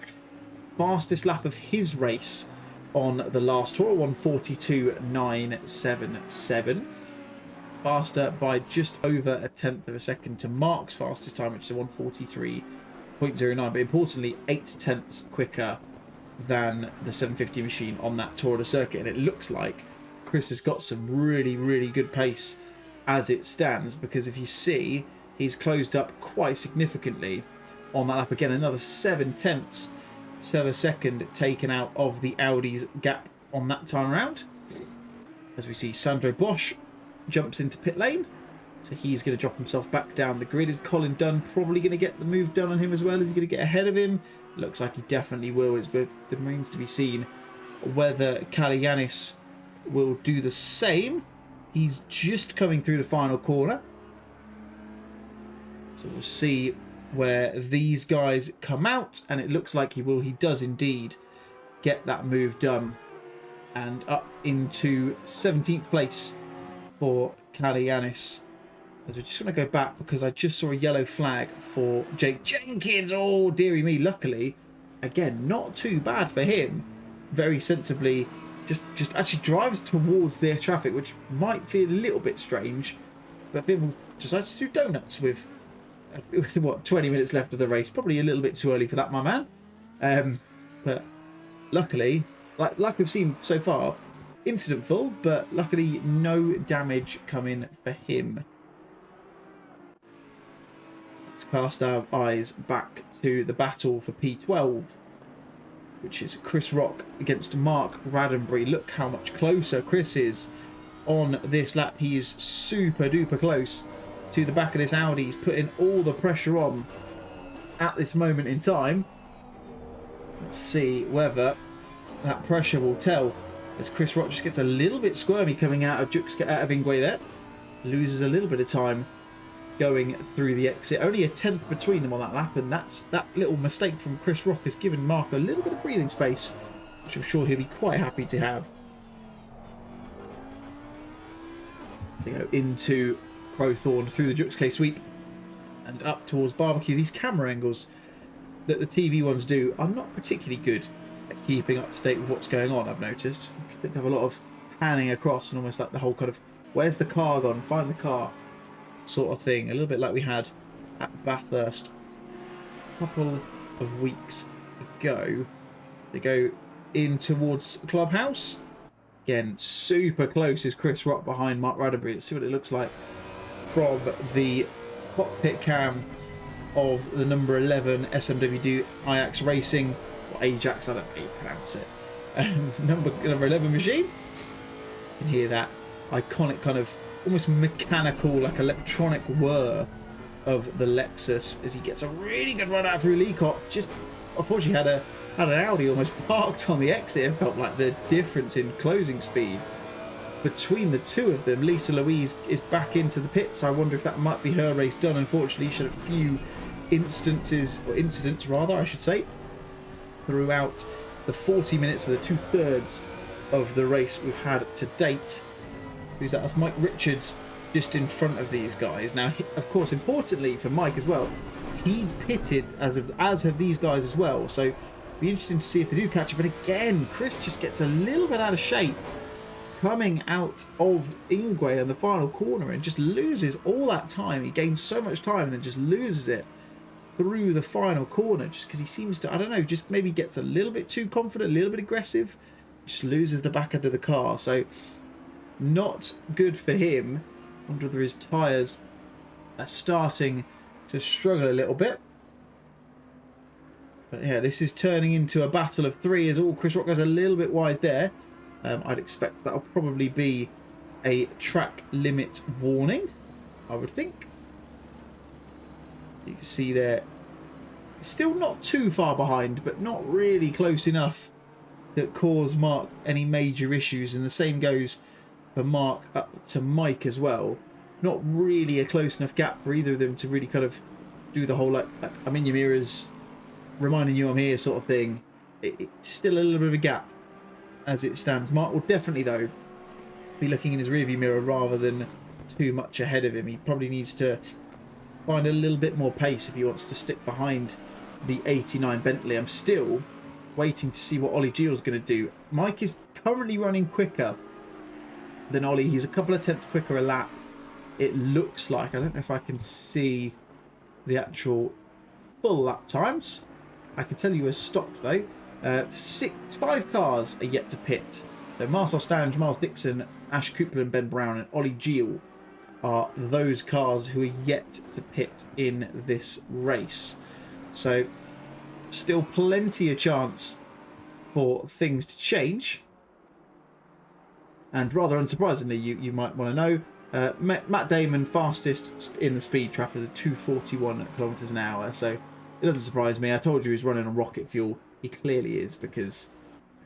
fastest lap of his race on the last tour, 1:42.977. Faster by just over a tenth of a second to Mark's fastest time, which is 1:43.09. But importantly, 8 tenths quicker than the 750 machine on that tour of the circuit. And it looks like Chris has got some really, really good pace as it stands, because if you see, he's closed up quite significantly on that lap. Again, another 7 tenths of a second taken out of the Audi's gap on that time around. As we see, Sandro Bosch jumps into pit lane. So he's going to drop himself back down the grid. Is Colin Dunn probably going to get the move done on him as well? Is he going to get ahead of him? Looks like he definitely will. It remains to be seen whether Kyalami will do the same. He's just coming through the final corner. So we'll see where these guys come out, and it looks like he will. He does indeed get that move done, and up into 17th place for Kyalami. As we just want to go back because I just saw a yellow flag for Jake Jenkins. Oh, dearie me. Luckily, again, not too bad for him. Very sensibly, just actually drives towards their traffic, which might feel a little bit strange. But people decides to do donuts with what, 20 minutes left of the race. Probably a little bit too early for that, my man. But luckily, like we've seen so far, incidentful, but luckily no damage coming for him. Let's cast our eyes back to the battle for P12, which is Chris Rock against Mark Roddenberry. Look how much closer Chris is on this lap. He is super duper close to the back of this Audi. He's putting all the pressure on at this moment in time. Let's see whether that pressure will tell, as Chris Rock just gets a little bit squirmy coming out of Ingwe there. Loses a little bit of time going through the exit. Only a tenth between them on that lap, and that little mistake from Chris Rock has given Mark a little bit of breathing space, which I'm sure he'll be quite happy to have. So go into Crowthorne through the Jux K sweep and up towards Barbecue. These camera angles that the TV ones do are not particularly good at keeping up to date with what's going on, I've noticed. You tend to have a lot of panning across and almost like the whole kind of, where's the car gone? Find the car sort of thing. A little bit like we had at Bathurst a couple of weeks ago. They go in towards Clubhouse. Again, super close is Chris Rock behind Mark Roddenberry. Let's see what it looks like from the cockpit cam of the number 11 SMWD Ajax Racing, or Ajax, I don't know how you pronounce it. Number 11 machine. You can hear that iconic kind of almost mechanical, like electronic whir of the Lexus as he gets a really good run out through Leacock. Just unfortunately had an Audi almost parked on the exit. It felt like the difference in closing speed between the two of them. Lisa Louise is back into the pits. I wonder if that might be her race done. Unfortunately, she had a few incidents rather, I should say, throughout the 40 minutes of the 2/3 of the race we've had to date. Who's that? That's Mike Richards just in front of these guys. Now, of course, importantly for Mike as well, he's pitted as have these guys as well. So it'll be interesting to see if they do catch it. But again, Chris just gets a little bit out of shape coming out of Ingwe on the final corner and just loses all that time. He gains so much time and then just loses it through the final corner just because he seems to, I don't know, just maybe gets a little bit too confident, a little bit aggressive, just loses the back end of the car. So not good for him. I wonder whether his tyres are starting to struggle a little bit. But yeah, this is turning into a battle of three as all Chris Rock goes a little bit wide there. I'd expect that'll probably be a track limit warning, I would think. You can see there, still not too far behind, but not really close enough to cause Mark any major issues. And the same goes for Mark up to Mike as well. Not really a close enough gap for either of them to really kind of do the whole like I'm in your mirrors, reminding you I'm here sort of thing. It's still a little bit of a gap as it stands. Mark will definitely, though, be looking in his rearview mirror rather than too much ahead of him. He probably needs to find a little bit more pace if he wants to stick behind the 89 Bentley. I'm still waiting to see what Ollie Gill's going to do. Mike is currently running quicker than Ollie. He's a couple of tenths quicker a lap, it looks like. I don't know if I can see the actual full lap times. I can tell you has stopped though. 5 cars are yet to pit. So Marcel Stange, Miles Dixon, Ash Cooper and Ben Brown and Ollie Gill are those cars who are yet to pit in this race. So still plenty of chance for things to change. And rather unsurprisingly, you might want to know, Matt Damon fastest in the speed trap is 241 kilometers an hour, so it doesn't surprise me. I told you he's running on rocket fuel. He clearly is, because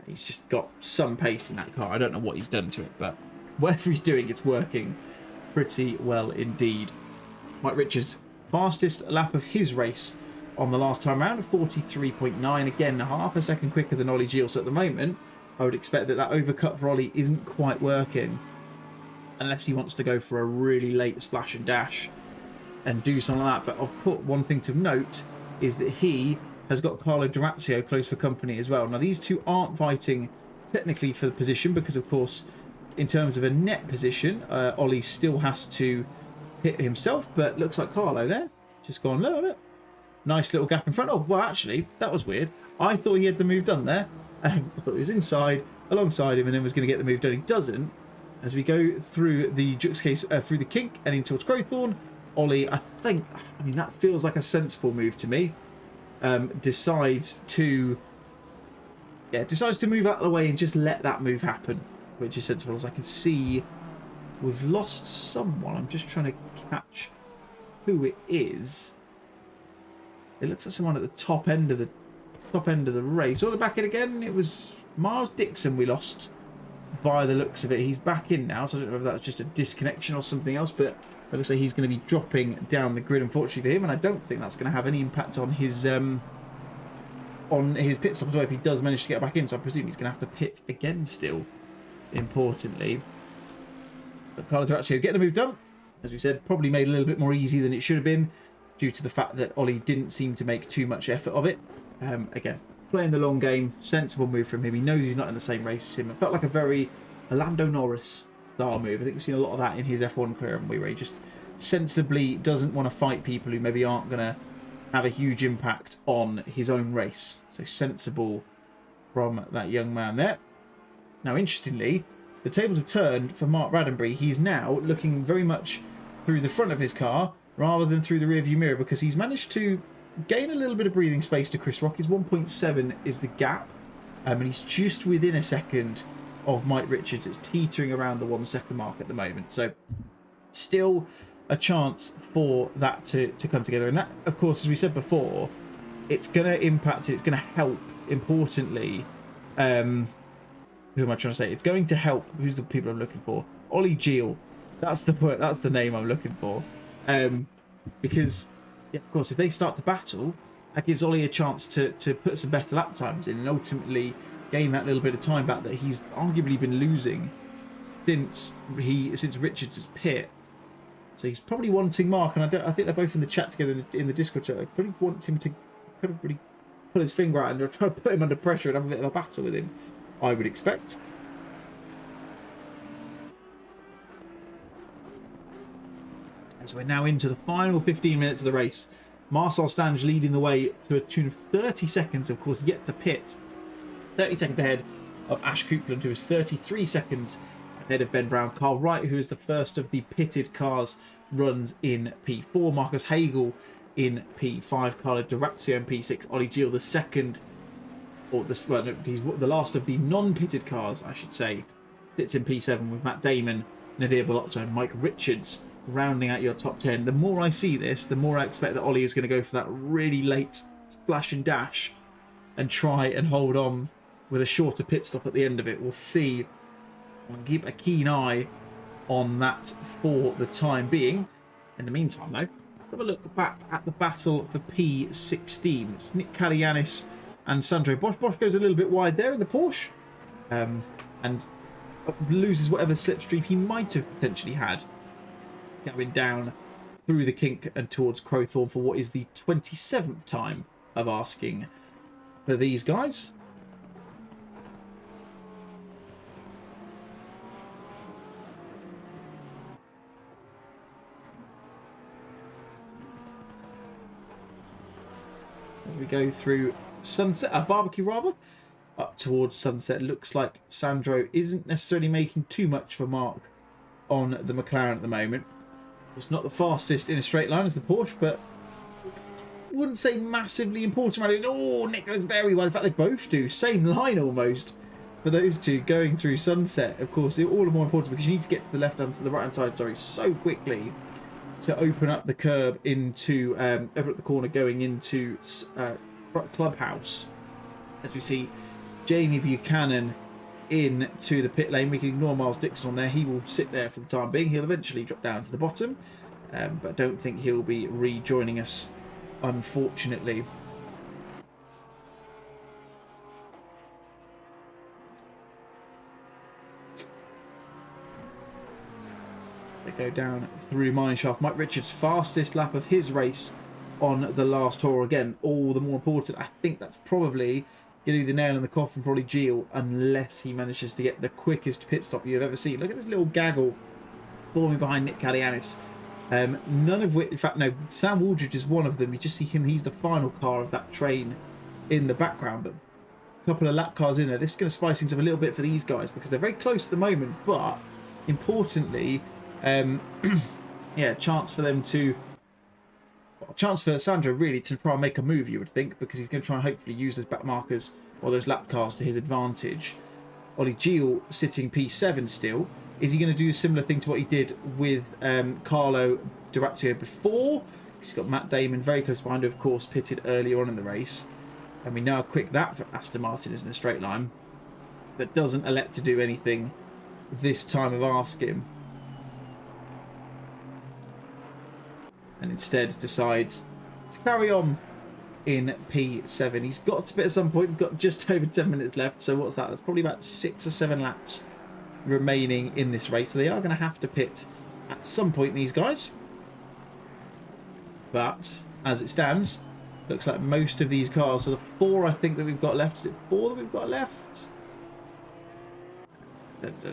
he's just got some pace in that car. I don't know what he's done to it, but whatever he's doing, it's working pretty well indeed. Mike Richards, fastest lap of his race on the last time round, 43.9. Again, half a second quicker than Ollie Gill. So at the moment, I would expect that overcut for Ollie isn't quite working, unless he wants to go for a really late splash and dash and do something like that. But of course, one thing to note is that he has got Carlo Durazio close for company as well. Now, these two aren't fighting technically for the position, because of course, in terms of a net position, Ollie still has to hit himself, but looks like Carlo there just gone, look, nice little gap in front. Oh, well, actually, that was weird. I thought he had the move done there. I thought he was inside alongside him and then was going to get the move done. He doesn't. As we go through the Jux case, through the kink and in towards Crowthorne, Ollie, I mean, that feels like a sensible move to me. Decides to move out of the way and just let that move happen, which is sensible. As I can see, we've lost someone. I'm just trying to catch who it is. It looks like someone at the top end of the race. Or the back end again. It was Miles Dixon we lost by the looks of it. He's back in now, so I don't know if that's just a disconnection or something else, but it looks like he's going to be dropping down the grid, unfortunately for him, and I don't think that's going to have any impact on his pit stop as well if he does manage to get back in. So I presume he's going to have to pit again still, importantly. But Carlo Durazio getting the move done, as we said, probably made a little bit more easy than it should have been, due to the fact that Ollie didn't seem to make too much effort of it. Again, playing the long game, sensible move from him. He knows he's not in the same race as him. It felt like a very Lando Norris style move. I think we've seen a lot of that in his F1 career, haven't we, where he just sensibly doesn't want to fight people who maybe aren't going to have a huge impact on his own race. So sensible from that young man there. Now, interestingly, the tables have turned for Mark Raddenbury. He's now looking very much through the front of his car rather than through the rearview mirror, because he's managed to gain a little bit of breathing space to Chris Rock. His 1.7 is the gap, and he's just within a second of Mike Richards. It's teetering around the 1 second mark at the moment. So still a chance for that to come together. And that, of course, as we said before, it's going to impact it. It's going to help, importantly. Who am I trying to say? It's going to help. Who's the people I'm looking for? Ollie Gill. That's the word. That's the name I'm looking for. Because, yeah, of course, if they start to battle, that gives Ollie a chance to put some better lap times in and ultimately gain that little bit of time back that he's arguably been losing since Richards' pit. So he's probably wanting Mark, and I think they're both in the chat together in the Discord chat. I probably want him to kind of really pull his finger out and try to put him under pressure and have a bit of a battle with him, I would expect. And so we're now into the final 15 minutes of the race. Marcel Stange leading the way to a tune of 30 seconds, of course, yet to pit. 30 seconds ahead of Ash Coupland, who is 33 seconds ahead of Ben Brown. Carl Wright, who is the first of the pitted cars, runs in P4. Marcus Hagel in P5. Carlo Durazio in P6. Ollie Gill, the second, or the, well, no, he's the last of the non-pitted cars, I should say, sits in P7 with Matt Damon, Nadir Bellotto, and Mike Richards rounding out your top 10. The more I see this, the more I expect that Ollie is going to go for that really late splash and dash and try and hold on with a shorter pit stop at the end of it. We'll see. We'll keep a keen eye on that for the time being. In the meantime, though, let's have a look back at the battle for P16. It's Nick Kalianis and Sandro Bosch. Bosch goes a little bit wide there in the Porsche, and loses whatever slipstream he might have potentially had, going down through the kink and towards Crowthorne for what is the 27th time of asking for these guys. So we go through Sunset, barbecue rather, up towards Sunset. Looks like Sandro isn't necessarily making too much for Mark on the McLaren at the moment. It's not the fastest in a straight line as the Porsche, but wouldn't say massively important. Oh, Nick goes very well. In fact, they both do. Same line almost for those two going through Sunset, of course, all the more important because you need to get to the left-hand, to the right-hand side, sorry, so quickly to open up the curb into, open up the corner going into Clubhouse. As we see Jamie Buchanan into the pit lane. We can ignore Miles Dixon on there. He will sit there for the time being. He'll eventually drop down to the bottom, but I don't think he'll be rejoining us, unfortunately. They go down through Mineshaft. Mike Richards' fastest lap of his race on the last tour. Again, all the more important. I think that's probably going to be the nail in the coffin, probably Gio, unless he manages to get the quickest pit stop you've ever seen. Look at this little gaggle forming behind Nick Kyalami. None of which, in fact, no, Sam Waldridge is one of them. You just see him, he's the final car of that train in the background, but a couple of lap cars in there. This is going to spice things up a little bit for these guys because they're very close at the moment, but importantly, yeah, chance for Sandro really to try and make a move, you would think, because he's going to try and hopefully use those back markers or those lap cars to his advantage. Ollie Gio sitting P7 still. Is he going to do a similar thing to what he did with Carlo Durazio before? He's got Matt Damon very close behind, who of course pitted earlier on in the race. And we know how quick that for Aston Martin is in a straight line, but doesn't elect to do anything this time of ask him. And instead decides to carry on in P7. He's got to pit at some point. He's got just over 10 minutes left. So what's that? That's probably about 6 or 7 laps remaining in this race. So they are going to have to pit at some point, these guys. But as it stands, looks like most of these cars, so the 4 I think that we've got left. Is it 4 that we've got left?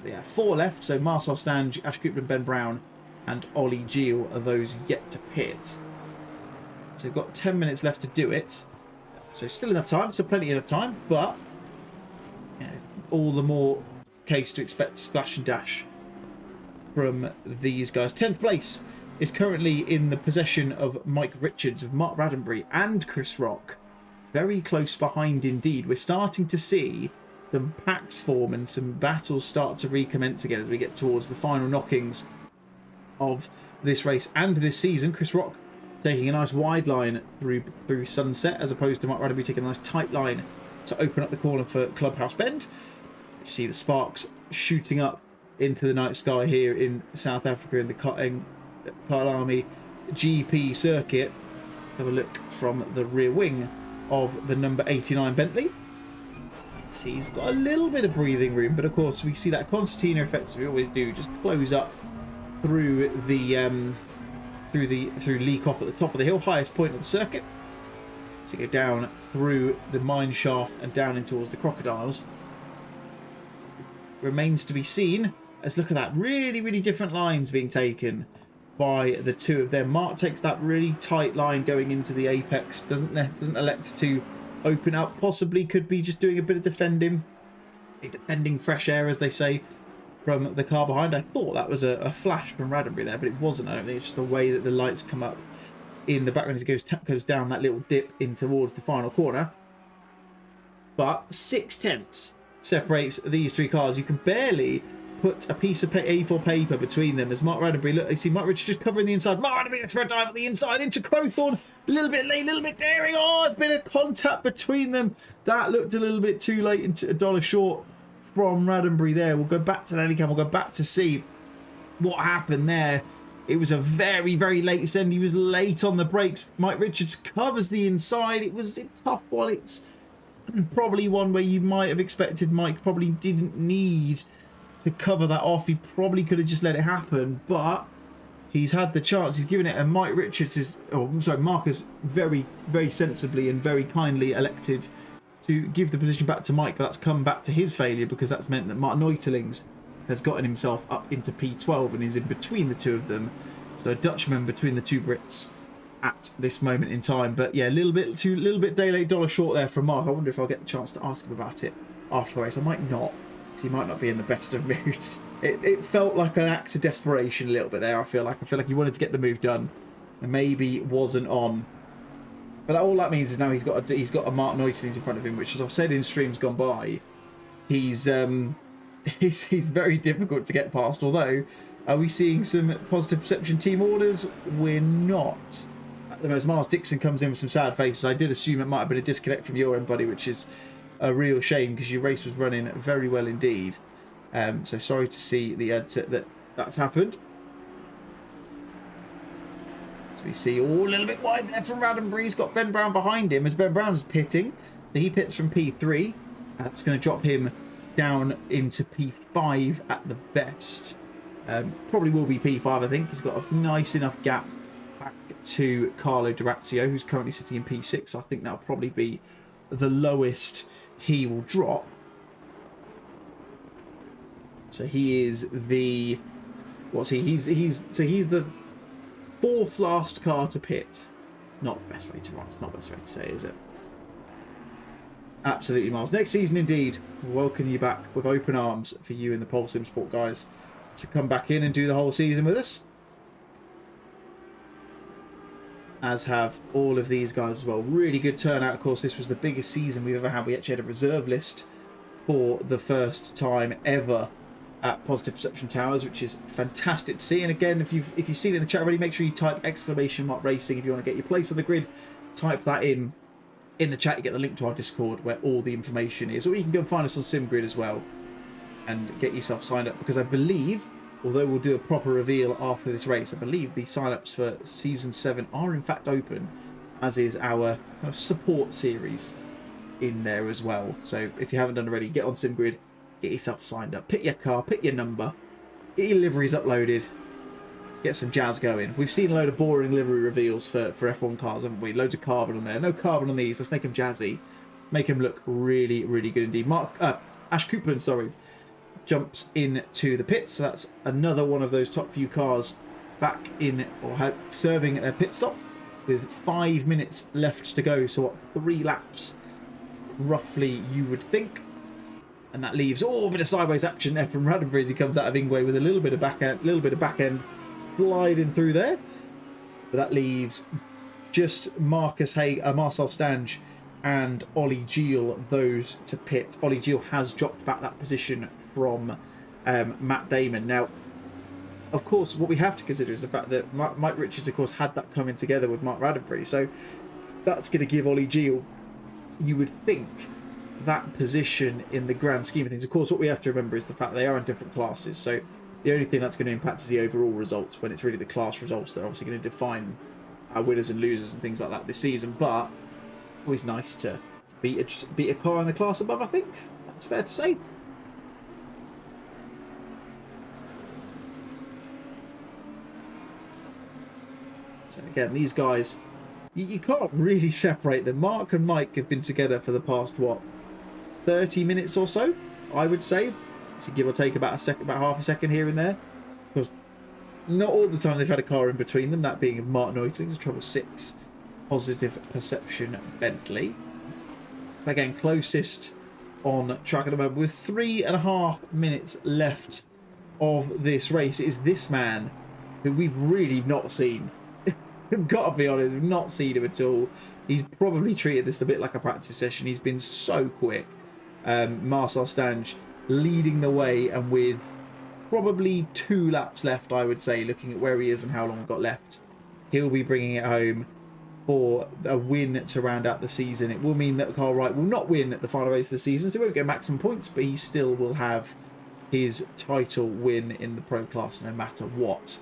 Yeah, 4 left. So Marcel Stange, Ash Cooper and Ben Brown and Ollie Gio are those yet to pit. So we've got 10 minutes left to do it. So still enough time, so plenty enough time, but yeah, all the more case to expect splash and dash from these guys. 10th place is currently in the possession of Mike Richards, with Mark Raddenbury and Chris Rock very close behind indeed. We're starting to see some packs form and some battles start to recommence again as we get towards the final knockings of this race and this season. Chris Rock taking a nice wide line through Sunset, as opposed to Mark Raddenbury taking a nice tight line to open up the corner for Clubhouse Bend. You see the sparks shooting up into the night sky here in South Africa in the Kyalami GP circuit. Let's have a look from the rear wing of the number 89 Bentley. See, he's got a little bit of breathing room, but of course we see that concertina effect, as we always do, just close up through the through Lee Cop at the top of the hill, highest point of the circuit. So go down through the mine shaft and down in towards the crocodiles. Remains to be seen, as look at that, really different lines being taken by the two of them. Mark takes that really tight line going into the apex, doesn't elect to open up, possibly could be just doing a bit of defending fresh air, as they say, from the car behind. I thought that was a flash from Raddenbury there, but it wasn't. I don't think it's just the way that the lights come up in the background as it goes down that little dip in towards the final corner. But 6/10 separates these 3 cars. You can barely put a piece of A4 paper between them, as Mark Raddenbury, look, you see Mark Richards just covering the inside. Mark Raddenbury gets for a dive at the inside into Crowthorne. A little bit late, a little bit daring. Oh, it's been a contact between them. That looked a little bit too late, into a dollar short from Raddenbury there. We'll go back to the Helicam. We'll go back to see what happened there. It was a very late send. He was late on the brakes. Mike Richards covers the inside. It was a tough one. It's probably one where you might have expected Mike probably didn't need to cover that off. He probably could have just let it happen, but he's had the chance. He's given it, and Mike Richards is, Marcus very sensibly and very kindly elected to give the position back to Mike, but that's come back to his failure, because that's meant that Martin Neutelings has gotten himself up into P12 and is in between the two of them. So a Dutchman between the two Brits at this moment in time. But yeah, a little bit day late, dollar short there from Mark. I wonder if I'll get the chance to ask him about it after the race. I might not, because he might not be in the best of moods. It felt like an act of desperation a little bit there. I feel like he wanted to get the move done and maybe wasn't on. But all that means is now he's got a Mark Neutelings in front of him, which, as I've said in streams gone by, he's he's very difficult to get past. Although, are we seeing some positive perception team orders? We're not. At the most, Miles Dixon comes in with some sad faces. I did assume it might have been a disconnect from your end, buddy, which is a real shame because your race was running very well indeed. So sorry to see that's happened. So we see a little bit wide there from Roddenberry. He's got Ben Brown behind him as Ben Brown's pitting. So he pits from P3. That's going to drop him down into P5 at the best. Probably will be P5, I think. He's got a nice enough gap back to Carlo Durazio, who's currently sitting in P6. I think that'll probably be the lowest he will drop. So he is the... What's he? He's the fourth last car to pit. It's not the best way to run. It's not the best way to say, is it? Absolutely, Miles. Next season, indeed, we'll welcome you back with open arms for you and the Pole Sim Sport guys to come back in and do the whole season with us. As have all of these guys as well. Really good turnout. Of course, this was the biggest season we've ever had. We actually had a reserve list for the first time ever at Positive Perception Towers, which is fantastic to see. And again, if you've seen it in the chat already, make sure you type !racing if you want to get your place on the grid. Type that in the chat. You get the link to our Discord where all the information is, or you can go and find us on SimGrid as well and get yourself signed up, because I believe, although we'll do a proper reveal after this race, I believe the sign-ups for Season 7 are in fact open, as is our kind of support series in there as well. So if you haven't done already, get on SimGrid, get yourself signed up, pick your car, pick your number, get your liveries uploaded. Let's get some jazz going. We've seen a load of boring livery reveals for F1 cars, haven't we? Loads of carbon on there. No carbon on these. Let's make them jazzy. Make them look really, really good indeed. Ash Coupland, sorry, jumps into the pits. So that's another one of those top few cars back in, or serving a pit stop with 5 minutes left to go. So what, 3 laps roughly, you would think. And that leaves a bit of sideways action there from Roddenberry as he comes out of Ingwe with a little bit of back end sliding through there. But that leaves just Marcel Stange and Ollie Geel, those to pit. Ollie Geel has dropped back that position from Matt Damon. Now, of course, what we have to consider is the fact that Mike Richards, of course, had that coming together with Mark Roddenberry. So that's going to give Ollie Geel, you would think, that position in the grand scheme of things. Of course, what we have to remember is the fact they are in different classes. So the only thing that's going to impact is the overall results, when it's really the class results that are obviously going to define our winners and losers and things like that this season. But it's always nice to beat a car in the class above, I think. That's fair to say. So again, these guys, you can't really separate them. Mark and Mike have been together for the past, what, 30 minutes or so, I would say. So give or take about half a second here and there. Because not all the time they've had a car in between them, that being Martin Oisling's Trouble 6 Positive Perception Bentley. Again, closest on track at the moment with 3.5 minutes left of this race. It is this man who we've really not seen. I've got to be honest, we've not seen him at all. He's probably treated this a bit like a practice session. He's been so quick. Marcel Stange leading the way, and with probably 2 laps left, I would say, looking at where he is and how long we've got left, he'll be bringing it home for a win to round out the season. It will mean that Carl Wright will not win at the final race of the season, so he won't get maximum points, but he still will have his title win in the pro class no matter what.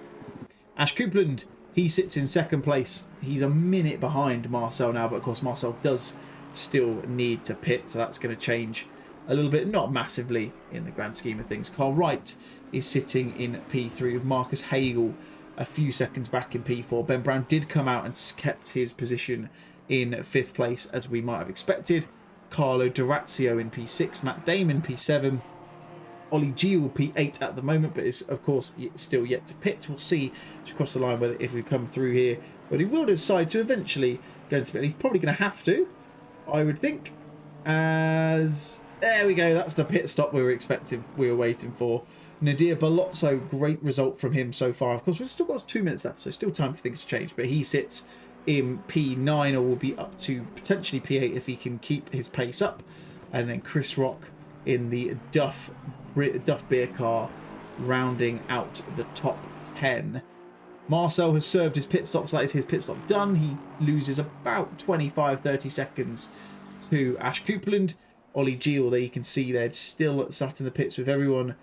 Ash Coupland, he sits in second place. He's a minute behind Marcel now, but of course Marcel does still need to pit, so that's going to change a little bit, not massively in the grand scheme of things. Carl Wright is sitting in P3 with Marcus Hagel a few seconds back in P4. Ben Brown did come out and kept his position in 5th place, as we might have expected. Carlo Durazio in P6, Matt Damon P7, Ollie Geel P8 at the moment, but is of course still yet to pit. We'll see across the line whether if we come through here, but he will decide to eventually go into pit. He's probably going to have to, I would think, as there we go. That's the pit stop we were waiting for. Nadir Balozzo, great result from him so far. Of course, we've still got 2 minutes left, so still time for things to change, but he sits in P9, or will be up to potentially P8 if he can keep his pace up. And then Chris Rock in the Duff beer car, rounding out the top 10. Marcel has served his pit stops. That is his pit stop done. He loses about 25-30 seconds to Ash Coupland. Ollie Giel, there you can see they're still sat in the pits with everyone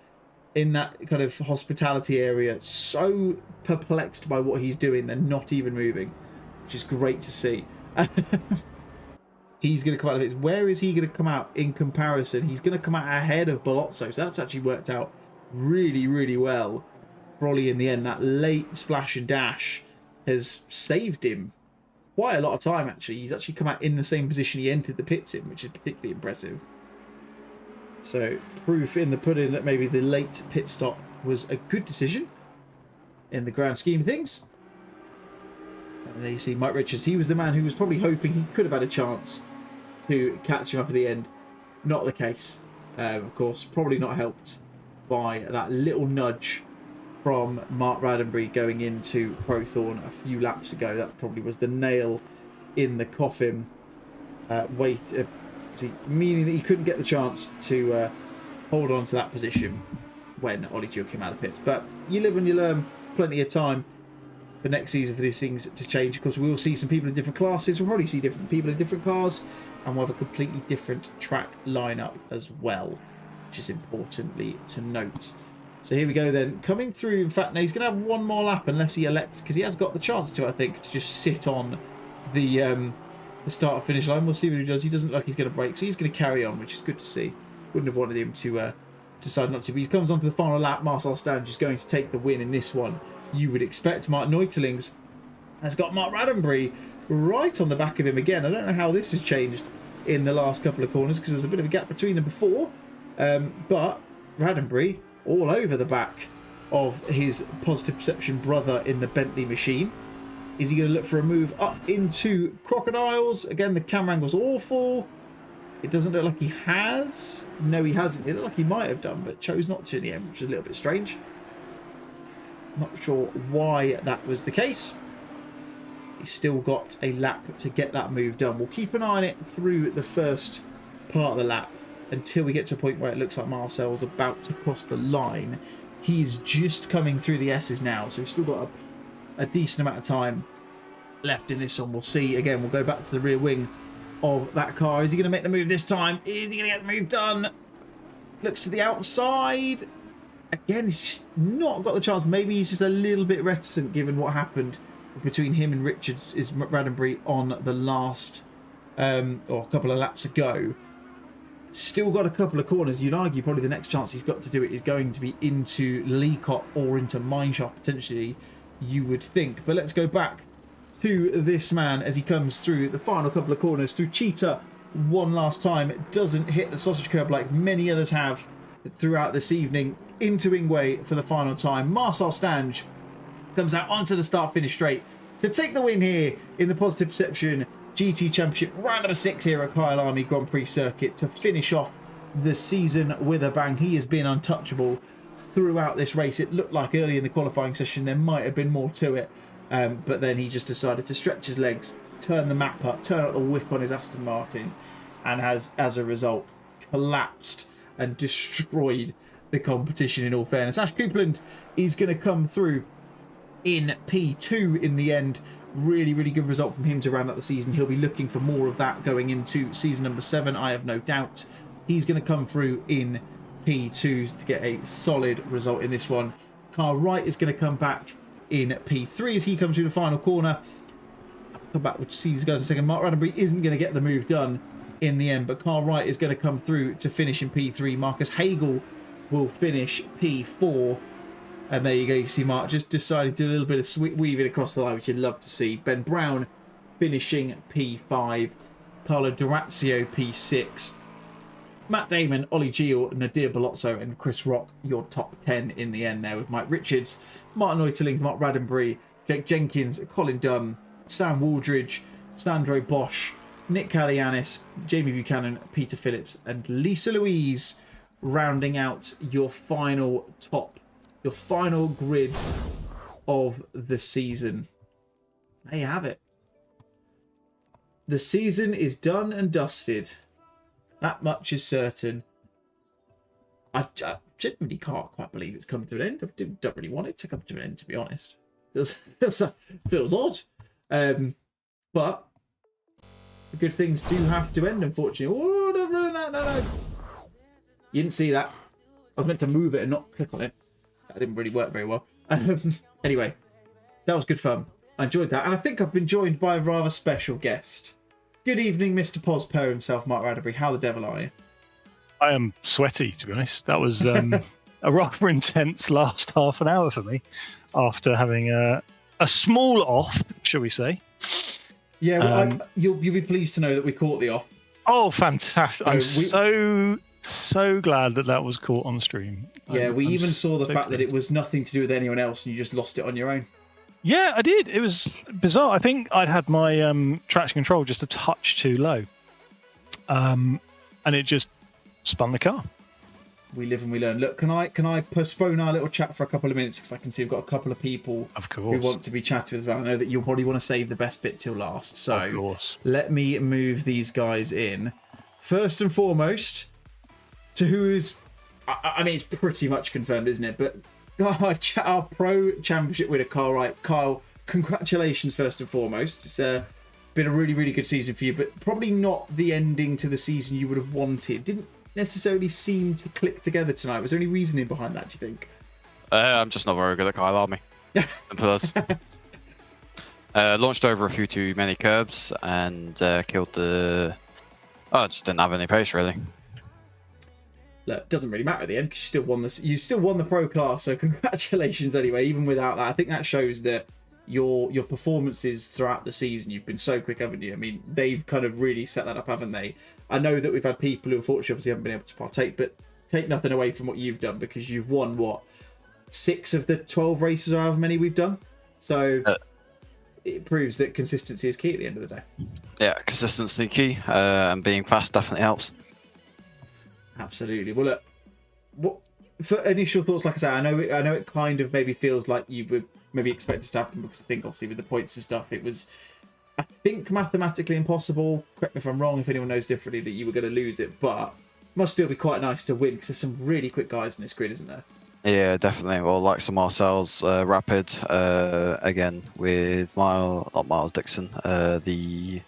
in that kind of hospitality area, so perplexed by what he's doing, they're not even moving, which is great to see. He's going to come out of it. Where is he going to come out in comparison? He's going to come out ahead of Bolozzo, so that's actually worked out really, really well for Ollie in the end. That late splash and dash has saved him quite a lot of time, actually. He's actually come out in the same position he entered the pits in, which is particularly impressive. So, proof in the pudding that maybe the late pit stop was a good decision in the grand scheme of things. And there you see Mike Richards. He was the man who was probably hoping he could have had a chance to catch him up at the end. Not the case. Of course, probably not helped by that little nudge from Mark Raddenbury going into Crowthorne a few laps ago. That probably was the nail in the coffin. Meaning that he couldn't get the chance to hold on to that position when Ollie Giel came out of the pits. But you live and you learn. Plenty of time for next season for these things to change. Of course, we will see some people in different classes. We'll probably see different people in different cars, and we'll have a completely different track lineup as well, which is importantly to note. So here we go then. Coming through, in fact, now he's going to have one more lap unless he elects, because he has got the chance to, I think, to just sit on the start-finish line. We'll see what he does. He doesn't look like he's going to break, so he's going to carry on, which is good to see. Wouldn't have wanted him to decide not to, but he comes on to the final lap. Marcel Stange is going to take the win in this one. You would expect. Mark Neutelings has got Mark Raddenbury right on the back of him again. I don't know how this has changed in the last couple of corners, because there was a bit of a gap between them before, but Raddenbury all over the back of his Positive Perception brother in the Bentley machine. Is he going to look for a move up into Crocodiles? Again, the camera angle's awful. It doesn't look like he has. No, he hasn't. It looked like he might have done, but chose not to in the end, which is a little bit strange. Not sure why that was the case. He's still got a lap to get that move done. We'll keep an eye on it through the first part of the lap until we get to a point where it looks like Marcel's about to cross the line. He's just coming through the S's now, so we've still got a decent amount of time left in this one. We'll see. Again, we'll go back to the rear wing of that car. Is he going to make the move this time? Is he going to get the move done? Looks to the outside. Again, he's just not got the chance. Maybe he's just a little bit reticent given what happened between him and Richards is Raddenbury on the last or a couple of laps ago. Still got a couple of corners. You'd argue probably the next chance he's got to do it is going to be into Leacott or into Mineshaft potentially, you would think. But let's go back to this man as he comes through the final couple of corners through Cheetah one last time. It doesn't hit the sausage curb like many others have throughout this evening. Into Ingwe for the final time. Marcel Stange comes out onto the start-finish straight to take the win here in the Positive Perception GT Championship round number 6 here at Kyalami Grand Prix Circuit to finish off the season with a bang. He has been untouchable throughout this race. It looked like early in the qualifying session there might have been more to it, but then he just decided to stretch his legs, turn the map up, turn up the whip on his Aston Martin, and has, as a result, collapsed and destroyed the competition in all fairness. Ash Coupland is going to come through in P2 in the end. Really, really good result from him to round out the season. He'll be looking for more of that going into season number 7, I have no doubt. He's going to come through in P2 to get a solid result in this one. Carl Wright is going to come back in P3 as he comes through the final corner. I'll come back, we'll see these guys in a second. Mark Raddenbury isn't going to get the move done in the end, but Carl Wright is going to come through to finish in P3. Marcus Hagel will finish P4. And there you go, you can see Mark just decided to do a little bit of weaving across the line, which you'd love to see. Ben Brown finishing P5. Carlo Durazio P6. Matt Damon, Ollie Giel, Nadir Bolozzo and Chris Rock, your top 10 in the end there with Mike Richards, Martin Neutelings, Mark Raddenbury, Jake Jenkins, Colin Dunn, Sam Waldridge, Sandro Bosch, Nick Kalianis, Jamie Buchanan, Peter Phillips and Lisa Louise rounding out your final grid of the season. There you have it. The season is done and dusted. That much is certain. I genuinely can't quite believe it's come to an end. I don't really want it to come to an end, to be honest. Feels odd. But good things do have to end, unfortunately. Oh, don't ruin that. No. You didn't see that. I was meant to move it and not click on it. That didn't really work very well. Anyway, that was good fun. I enjoyed that. And I think I've been joined by a rather special guest. Good evening, Mr. Pospo himself, Mark Radbury. How the devil are you?
I am sweaty, to be honest. That was a rather intense last half an hour for me after having a small off, shall we say.
Yeah, well, you'll be pleased to know that we caught the off.
Oh, fantastic. I'm so glad that was caught on stream.
Yeah, we even saw the fact that it was nothing to do with anyone else and you just lost it on your own.
Yeah, I did. It was bizarre. I think I'd had my traction control just a touch too low. And it just spun the car.
We live and we learn. Look, can I postpone our little chat for a couple of minutes, because I can see we've got a couple of people who want to be chatting as well. I know that you'll probably want to save the best bit till last, so let me move these guys in. First and foremost, to who is, I mean, it's pretty much confirmed, isn't it? But our pro championship winner, Kyle, congratulations first and foremost. It's been a really, really good season for you, but probably not the ending to the season you would have wanted. Didn't necessarily seem to click together tonight. Was there any reasoning behind that, do you think?
I'm just not very good at Kyalami. Plus, launched over a few too many curbs and killed the... Oh, I just didn't have any pace, really.
Look, it doesn't really matter at the end, because you still won the pro class, so congratulations anyway, even without that. I think that shows that your performances throughout the season, you've been so quick, haven't you? I mean, they've kind of really set that up, haven't they? I know that we've had people who unfortunately obviously haven't been able to partake, but take nothing away from what you've done, because you've won, what, 6 of the 12 races or however many we've done? So it proves that consistency is key at the end of the day.
Yeah, consistency key, and being fast definitely helps.
Absolutely. Well, look, what for initial thoughts? Like I say, I know it kind of maybe feels like you would maybe expect this to happen, because I think obviously with the points and stuff, it was, I think, mathematically impossible. Correct me if I'm wrong, if anyone knows differently, that you were going to lose it, but must still be quite nice to win, because there's some really quick guys in this grid, isn't there?
Yeah, definitely. Well, like some Marcel's Rapid, again with not Miles Dixon, the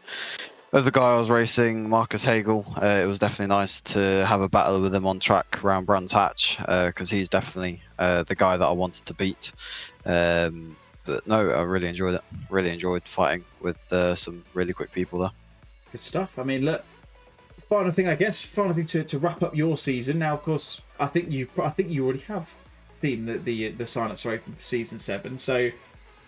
other guy I was racing, Marcus Hagel. It was definitely nice to have a battle with him on track around Brands Hatch, because he's definitely the guy that I wanted to beat. But no, I really enjoyed it. Really enjoyed fighting with some really quick people there.
Good stuff. I mean, look, final thing to wrap up your season. Now, of course, I think you already have seen the sign-ups are open for season 7. So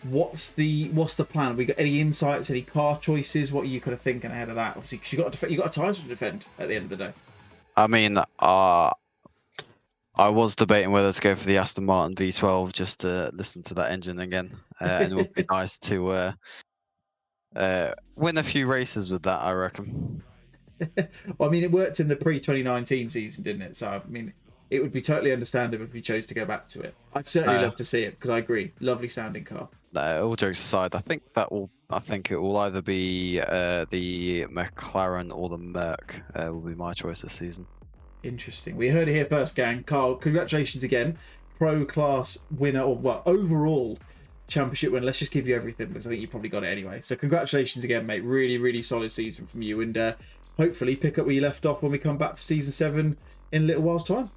what's the plan? We got any insights, any car choices? What are you kind of thinking ahead of that? Obviously, because you got a title to defend at the end of the day.
I mean, I was debating whether to go for the Aston Martin V12 just to listen to that engine again, and it would be nice to win a few races with that, I reckon.
Well, I mean, it worked in the pre-2019 season, didn't it? So, I mean, it would be totally understandable if we chose to go back to it. I'd certainly love to see it, because I agree, lovely sounding car.
No, all jokes aside, I think it will either be the McLaren or the Merc will be my choice this season.
Interesting. We heard it here first, gang. Carl, congratulations again. Pro class winner, or well, overall championship winner. Let's just give you everything, because I think you probably got it anyway. So congratulations again, mate. Really, really solid season from you, and hopefully pick up where you left off when we come back for season 7 in a little while's time.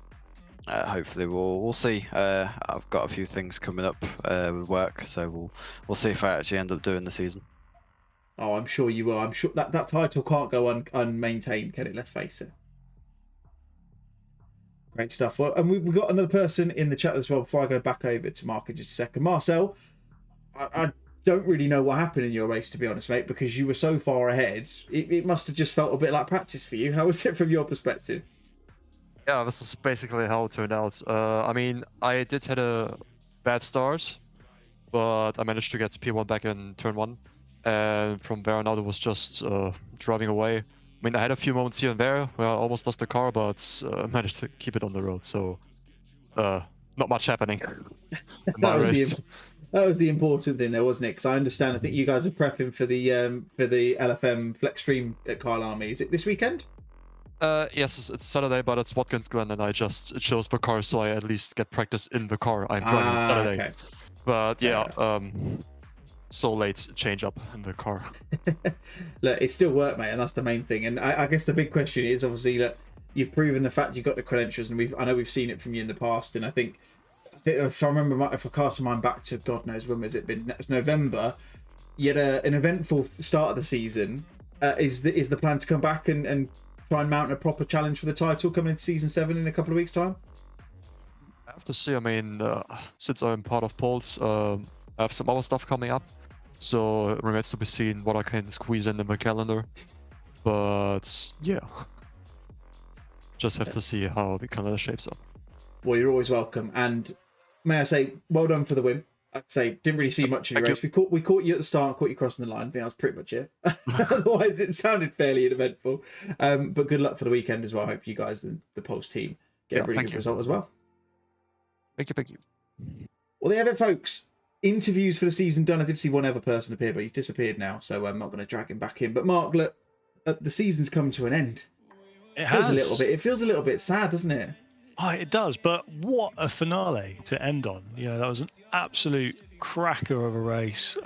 Hopefully we'll see. I've got a few things coming up with work, so we'll see if I actually end up doing the season.
Oh, I'm sure you will. I'm sure that title can't go unmaintained, can it? Let's face it. Great stuff. Well, and we've got another person in the chat as well. Before I go back over to Mark in just a second, Marcel, I don't really know what happened in your race, to be honest, mate, because you were so far ahead. It must have just felt a bit like practice for you. How was it from your perspective?
Yeah, this is basically how it turned out. I mean, I did hit a bad start, but I managed to get to P1 back in turn 1. And from there on out, it was just driving away. I mean, I had a few moments here and there where I almost lost the car, but managed to keep it on the road. So, not much happening in my race.
That was the important thing there, wasn't it? Because I understand, I think you guys are prepping for the LFM Flex Stream at Kyalami. Is it this weekend?
Yes, it's Saturday, but it's Watkins Glen, and I just chose the car so I at least get practice in the car I'm driving on Saturday.
Okay.
But
Fair
yeah,
enough.
so late change up in the car.
Look, it's still work, mate, and that's the main thing. And I guess the big question is obviously that you've proven the fact you've got the credentials, and I know we've seen it from you in the past. And I think if I remember, if I cast my mind back to God knows when has it been? It was November. You had an eventful start of the season. Is the plan to come back and try and mount a proper challenge for the title coming into season 7 in a couple of weeks' time?
I have to see. I mean, since I'm part of polls, I have some other stuff coming up, so it remains to be seen what I can squeeze in my calendar. But yeah, just have to see how the calendar shapes up.
Well, you're always welcome, and may I say, well done for the win. I'd say didn't really see much of your race. We caught you at the start, caught you crossing the line. I think that was pretty much it. Otherwise, it sounded fairly uneventful. But good luck for the weekend as well. I hope you guys, the Pulse team, get a really good result as well.
Thank you.
Well, there you have it, folks. Interviews for the season done. I did see one other person appear, but he's disappeared now, so I'm not going to drag him back in. But Mark, look, the season's come to an end.
It has.
A little bit. It feels a little bit sad, doesn't it?
Oh, it does, but what a finale to end on. You know, that was an absolute cracker of a race.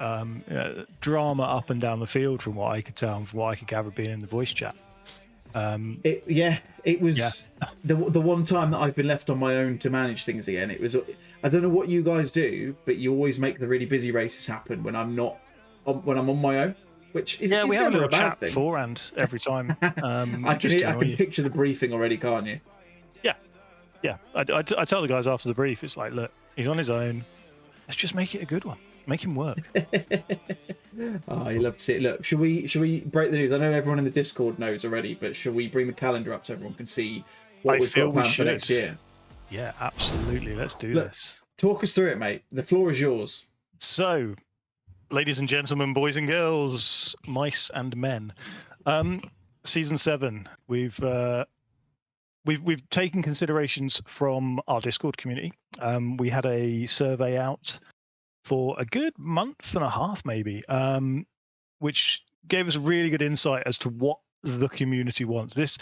Drama up and down the field from what I could tell and from what I could gather being in the voice chat.
It was the one time that I've been left on my own to manage things again. It was, I don't know what you guys do, but you always make the really busy races happen when I'm on my own. Which is
we have a little chat
thing.
beforehand every time.
I can picture the briefing already, can't you?
Yeah. I tell the guys after the brief, it's like, look, he's on his own. Let's just make it a good one. Make him work.
Oh, you love to see it. Look, should we break the news? I know everyone in the Discord knows already, but should we bring the calendar up so everyone can see what we've got planned for next year?
Yeah, absolutely. Let's do this.
Talk us through it, mate. The floor is yours.
So, ladies and gentlemen, boys and girls, mice and men, season 7. We've taken considerations from our Discord community. We had a survey out for a good month and a half, maybe, which gave us really good insight as to what the community wants. This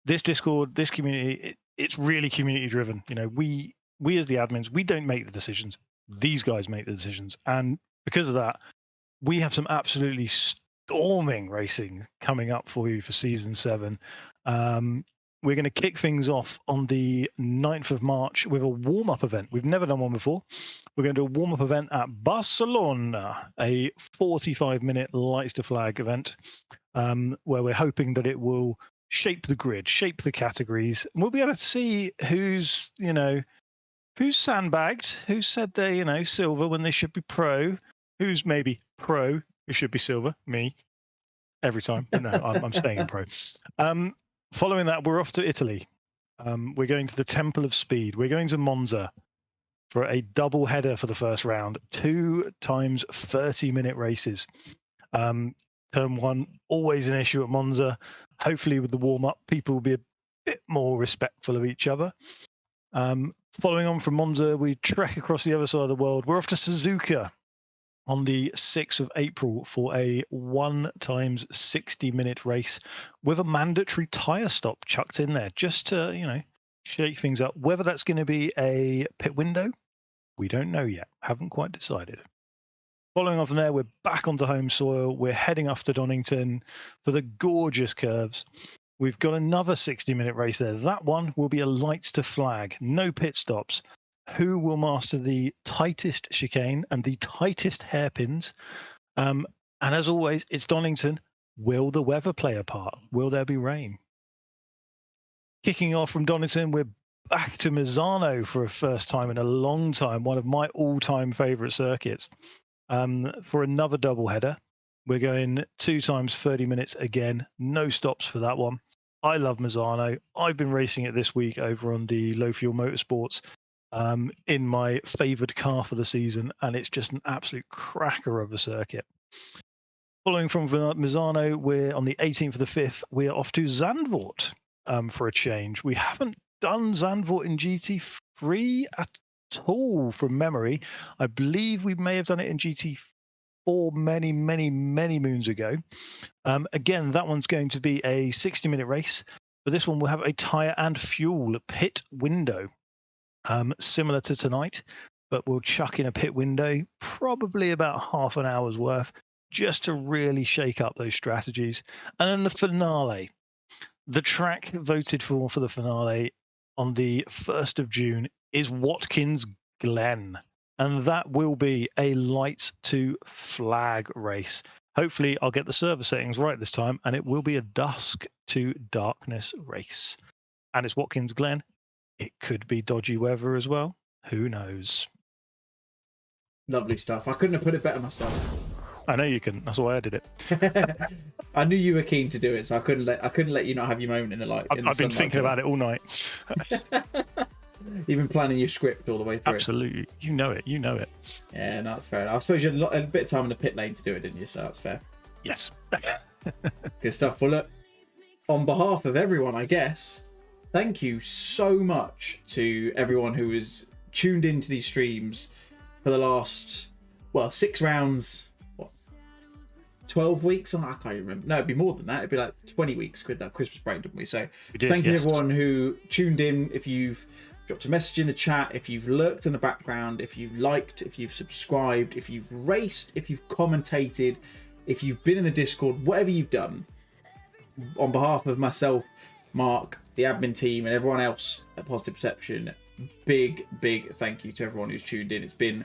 Discord, this community, it's really community driven. You know, we as the admins, we don't make the decisions. These guys make the decisions, and because of that, we have some absolutely storming racing coming up for you for season 7. We're going to kick things off on the 9th of March with a warm-up event. We've never done one before. We're going to do a warm-up event at Barcelona, a 45-minute lights to flag event, where we're hoping that it will shape the grid, shape the categories. And we'll be able to see who's sandbagged, who said they're, silver when they should be pro, who's maybe pro, who should be silver, me, every time. But no, I'm staying in pro. Following that, we're off to Italy. We're going to the Temple of Speed. We're going to Monza for a double header for the first round, 2 times 30-minute races. Turn 1, always an issue at Monza. Hopefully with the warm-up, people will be a bit more respectful of each other. Following on from Monza, we trek across the other side of the world. We're off to Suzuka on the 6th of April for a 1 times 60-minute race with a mandatory tyre stop chucked in there just to, shake things up. Whether that's going to be a pit window, we don't know yet. Haven't quite decided. Following on from there, we're back onto home soil. We're heading off to Donington for the gorgeous curves. We've got another 60-minute race there. That one will be a lights to flag, no pit stops. Who will master the tightest chicane and the tightest hairpins? And as always, it's Donington. Will the weather play a part? Will there be rain? Kicking off from Donington, we're back to Misano for a first time in a long time, one of my all-time favourite circuits. For another double header, we're going 2 times 30 minutes again. No stops for that one. I love Misano. I've been racing it this week over on the Low Fuel Motorsports. In my favoured car for the season, and it's just an absolute cracker of a circuit. Following from Misano, we're on the 18th of the 5th. We're off to Zandvoort for a change. We haven't done Zandvoort in GT3 at all from memory. I believe we may have done it in GT4 many, many, many moons ago. Again, that one's going to be a 60-minute race. but this one will have a tyre and fuel pit window, similar to tonight, but we'll chuck in a pit window, probably about half an hour's worth, just to really shake up those strategies. And then the finale. The track voted for the finale on the 1st of June is Watkins Glen. And that will be a light to flag race. Hopefully I'll get the server settings right this time, and it will be a dusk to darkness race. And it's Watkins Glen. It could be dodgy weather as well. Who knows?
Lovely stuff. I couldn't have put it better myself.
I know you couldn't. That's why I did it.
I knew you were keen to do it, so I couldn't let you not have your moment in the light.
I've been thinking about it all night.
You've been planning your script all the way through.
Absolutely. You know it. You know it.
Yeah, no, that's fair enough. I suppose you had a bit of time in the pit lane to do it, didn't you? So that's fair.
Yes.
Good stuff. Well, look, on behalf of everyone, I guess, thank you so much to everyone who has tuned into these streams for the last, 6 rounds. 12 weeks? I can't even remember. No, it'd be more than that. It'd be like 20 weeks with that Christmas break, didn't we? So thank you everyone who tuned in. If you've dropped a message in the chat, if you've lurked in the background, if you've liked, if you've subscribed, if you've raced, if you've commentated, if you've been in the Discord, whatever you've done, on behalf of myself, Mark, the admin team, and everyone else at Positive Perception, big thank you to everyone who's tuned in. It's been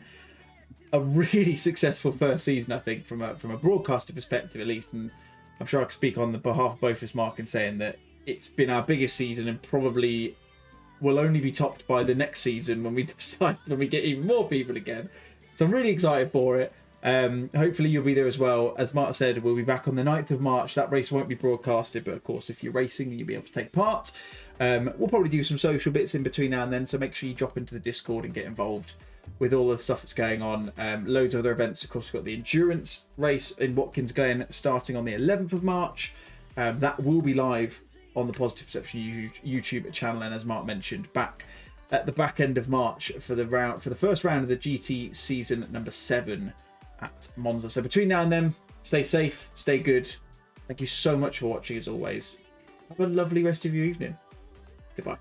a really successful first season, I think, from a broadcaster perspective at least, and I'm sure I can speak on the behalf of both us, Mark, in saying that it's been our biggest season and probably will only be topped by the next season when we get even more people again. So I'm really excited for it. Hopefully you'll be there as well. As Mark said, we'll be back on the 9th of March. That race won't be broadcasted, but of course if you're racing you'll be able to take part. We'll probably do some social bits in between now and then, so make sure you drop into the Discord and get involved with all the stuff that's going on. Loads of other events. Of course, we've got the endurance race in Watkins Glen starting on the 11th of March. That will be live on the Positive Perception YouTube channel, and as Mark mentioned, back at the back end of March for the first round of the GT season number 7 at Monza. So between now and then, stay safe, stay good. Thank you so much for watching as always. Have a lovely rest of your evening. Goodbye.